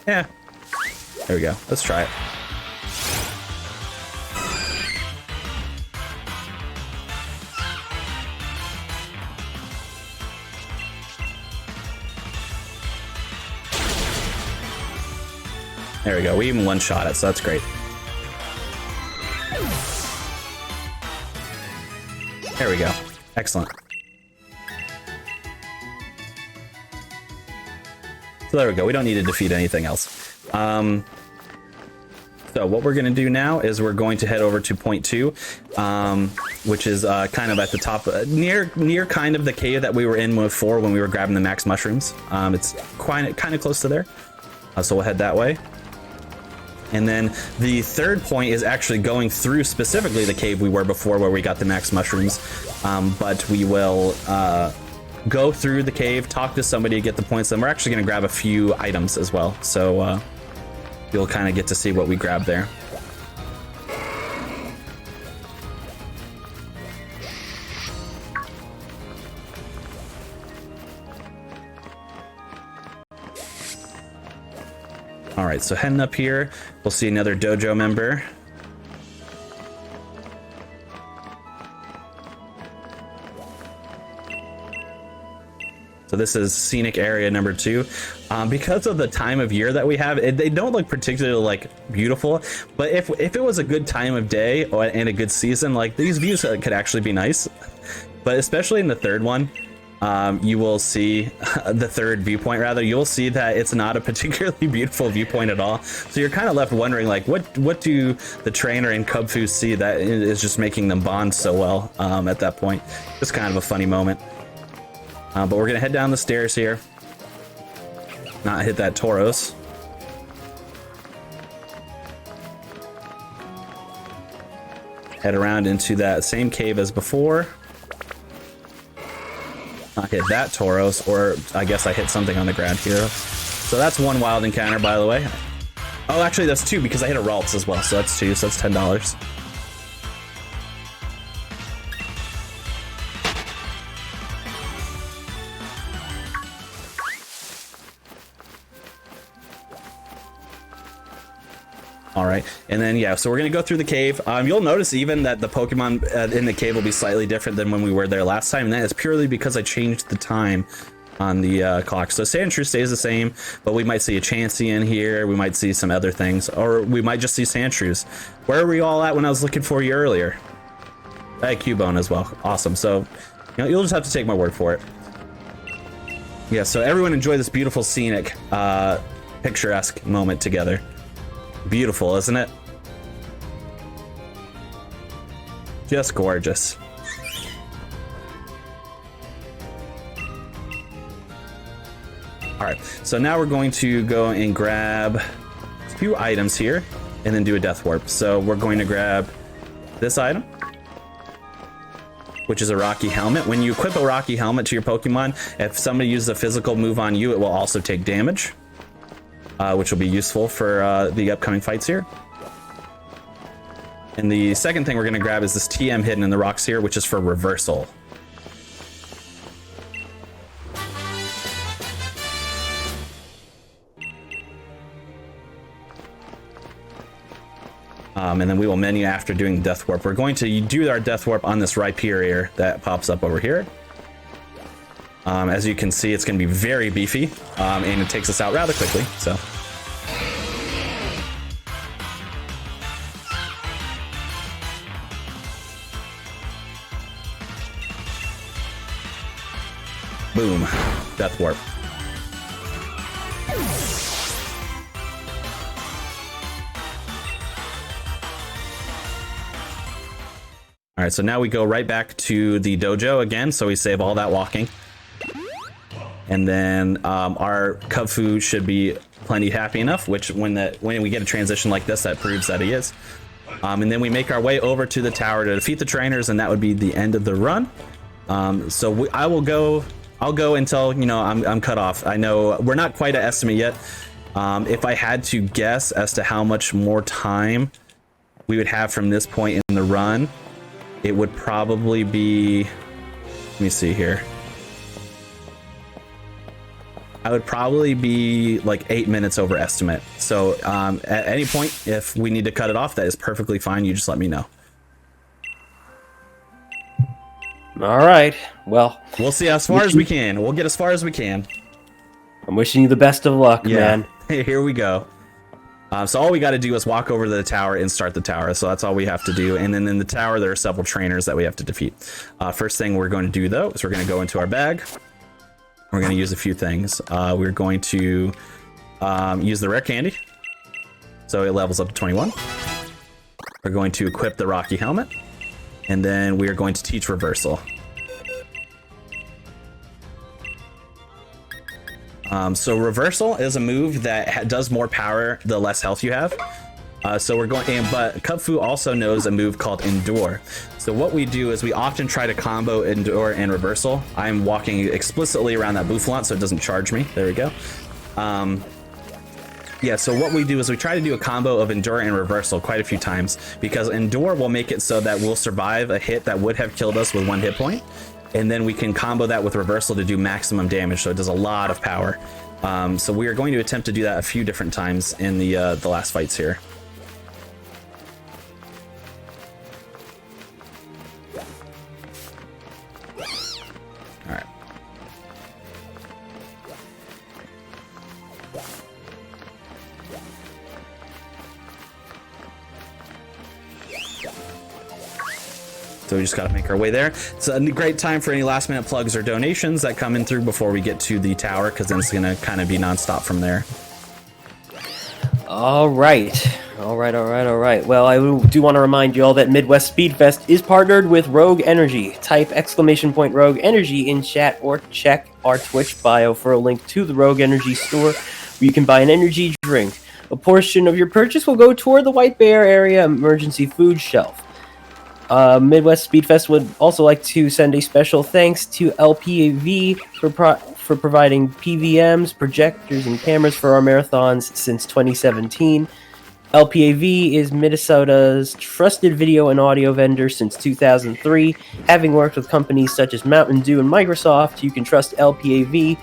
yeah, there we go. Let's try it. There we go. We even one-shot it, so that's great. There we go. Excellent. So there we go. We don't need to defeat anything else. So what we're going to do now is we're going to head over to point 2, which is kind of at the top, near kind of the cave that we were in before when we were grabbing the max mushrooms. It's kind of close to there. So we'll head that way. And then the third point is actually going through specifically the cave we were before where we got the max mushrooms. But we will go through the cave, talk to somebody to get the points, and we're actually going to grab a few items as well. So you'll kind of get to see what we grabbed there. All right, so heading up here, we'll see another dojo member. So this is scenic area number 2. Because of the time of year that we have, they don't look particularly like beautiful, but if it was a good time of day and a good season, like these views could actually be nice. But especially in the third one, you will see the third viewpoint rather, you'll see that it's not a particularly beautiful viewpoint at all. So you're kind of left wondering, like, what do the trainer and Cub Fu see that is just making them bond so well at that point. It's kind of a funny moment. But we're gonna head down the stairs here, not hit that Tauros. Head around into that same cave as before. Not hit that Tauros, or I guess I hit something on the ground here. So that's 1 wild encounter, by the way. Oh, actually that's 2 because I hit a Ralts as well, so that's 2, so that's $10. All right, and then yeah, so we're gonna go through the cave. You'll notice even that the Pokemon in the cave will be slightly different than when we were there last time, and that is purely because I changed the time on the clock. So Sandshrew stays the same, but we might see a Chansey in here, we might see some other things, or we might just see Sandshrews. Where were we all at when I was looking for you earlier? Hey, Cubone as well. Awesome. So you know, you'll just have to take my word for it. Yeah, so everyone enjoy this beautiful scenic, picturesque moment together. Beautiful, isn't it? Just gorgeous. All right, so now we're going to go and grab a few items here and then do a death warp. So we're going to grab this item, which is a Rocky Helmet. When you equip a Rocky Helmet to your Pokemon, if somebody uses a physical move on you, it will also take damage. Which will be useful for the upcoming fights here. And the second thing we're going to grab is this TM hidden in the rocks here, which is for reversal. And then we will menu after doing the death warp. We're going to do our death warp on this Rhyperior that pops up over here. As you can see, it's going to be very beefy, and it takes us out rather quickly. So, boom, death warp. All right, so now we go right back to the dojo again, so we save all that walking. And then our Kubfu should be plenty happy enough, which when we get a transition like this, that proves that he is. And then we make our way over to the tower to defeat the trainers, and that would be the end of the run. I'll go until, you know, I'm cut off. I know we're not quite at estimate yet. If I had to guess as to how much more time we would have from this point in the run, it would probably be, let me see here. I would probably be like 8 minutes over estimate. So at any point, if we need to cut it off, that is perfectly fine. You just let me know. All right. Well, we'll see as far as we can. We'll get as far as we can. I'm wishing you the best of luck, man. Here we go. So all we got to do is walk over to the tower and start the tower. So that's all we have to do. And then in the tower, there are several trainers that we have to defeat. First thing we're going to do, though, is we're going to go into our bag. We're going to use a few things. We're going to use the rare candy. So it levels up to 21. We're going to equip the Rocky helmet. And then we are going to teach reversal. So reversal is a move that does more power the less health you have. So we're going, but Kubfu also knows a move called Endure. So what we do is we often try to combo Endure and reversal. I'm walking explicitly around that boufflant so it doesn't charge me. There we go. Yeah, so what we do is we try to do a combo of Endure and reversal quite a few times, because Endure will make it so that we'll survive a hit that would have killed us with 1 hit point. And then we can combo that with reversal to do maximum damage, so it does a lot of power. So we are going to attempt to do that a few different times in the last fights here. All right. So we just got to make our way there. It's a great time for any last minute plugs or donations that come in through before we get to the tower, because then it's going to kind of be nonstop from there. All right. Well, I do want to remind you all that Midwest Speedfest is partnered with Rogue Energy. Type !Rogue Energy in chat or check our Twitch bio for a link to the Rogue Energy store where you can buy an energy drink. A portion of your purchase will go toward the White Bear area emergency food shelf. Midwest Speedfest would also like to send a special thanks to LPAV for providing PVMs, projectors, and cameras for our marathons since 2017. LPAV is Minnesota's trusted video and audio vendor since 2003. Having worked with companies such as Mountain Dew and Microsoft, you can trust LPAV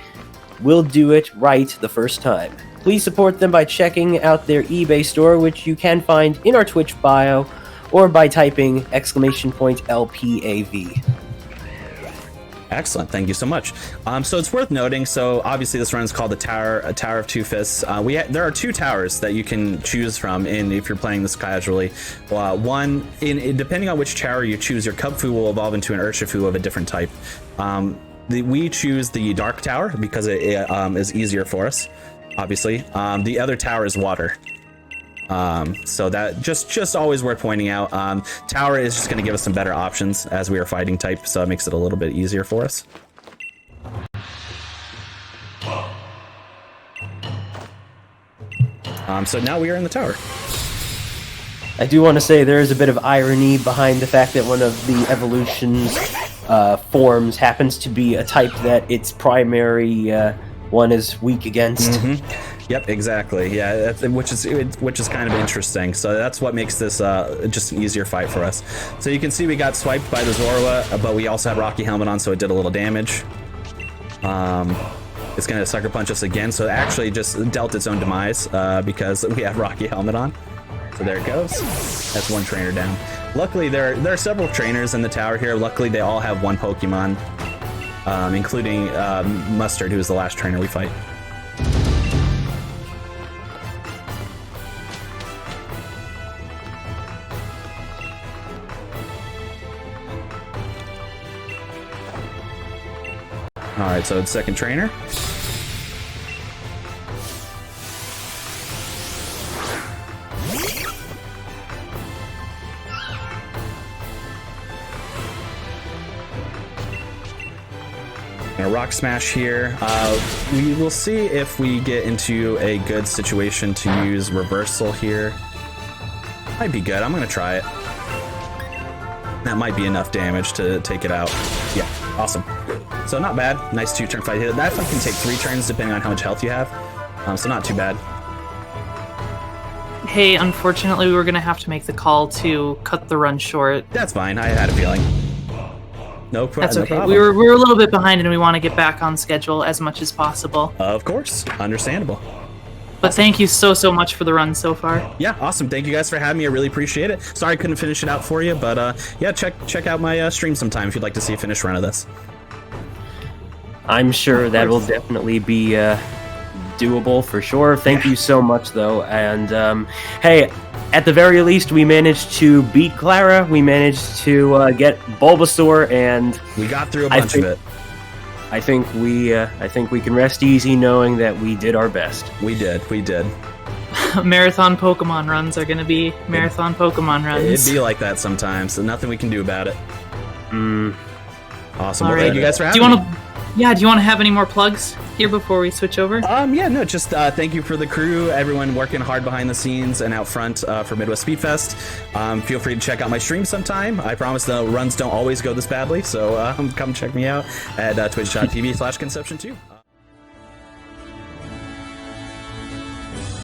will do it right the first time. Please support them by checking out their eBay store, which you can find in our Twitch bio, or by typing !LPAV. Excellent, thank you so much. So it's worth noting, so obviously this run is called the Tower of Two Fists. There are 2 towers that you can choose from if you're playing this casually. One, depending on which tower you choose, your Kubfu will evolve into an Urshifu of a different type. We choose the Dark Tower because it is easier for us, obviously. The other tower is Water. So that just always worth pointing out. Tower is just going to give us some better options as we are fighting type, so it makes it a little bit easier for us. So now we are in the tower. I do want to say there is a bit of irony behind the fact that one of the evolution's forms happens to be a type that its primary one is weak against. Yep, exactly. Yeah, which is kind of interesting. So that's what makes this just an easier fight for us. So you can see we got swiped by the Zorua, but we also have Rocky Helmet on, so it did a little damage. It's gonna sucker punch us again, so it actually just dealt its own demise because we have Rocky Helmet on. So there it goes. That's one trainer down. Luckily, there are several trainers in the tower here. Luckily, they all have one Pokemon, including Mustard, who is the last trainer we fight. All right, so it's second trainer. A rock smash here. We will see if we get into a good situation to use reversal here. Might be good. I'm gonna try it. That might be enough damage to take it out. Yeah, awesome. So not bad. Nice 2-turn fight here. That fight can take 3 turns depending on how much health you have. So not too bad. Hey, unfortunately, we were going to have to make the call to cut the run short. That's fine. I had a feeling. That's okay. No we were a little bit behind, and we want to get back on schedule as much as possible. Of course. Understandable. But thank you so much for the run so far. Yeah, awesome. Thank you guys for having me. I really appreciate it. Sorry I couldn't finish it out for you, but yeah, check out my stream sometime if you'd like to see a finished run of this. I'm sure that will definitely be doable for sure. Thank you so much, though. And hey, at the very least, we managed to beat Clara. We managed to get Bulbasaur, and we got through a bunch of it. I think we can rest easy knowing that we did our best. We did. Marathon Pokemon runs are going to be marathon Pokemon runs. It'd be like that sometimes, so nothing we can do about it. Awesome. Well, right. thank you guys for having me. Do you want to have any more plugs here before we switch over? Yeah, no, just thank you for the crew, everyone working hard behind the scenes and out front for Midwest Speed Fest. Feel free to check out my stream sometime. I promise the runs don't always go this badly, so come check me out at twitch.tv/conception2.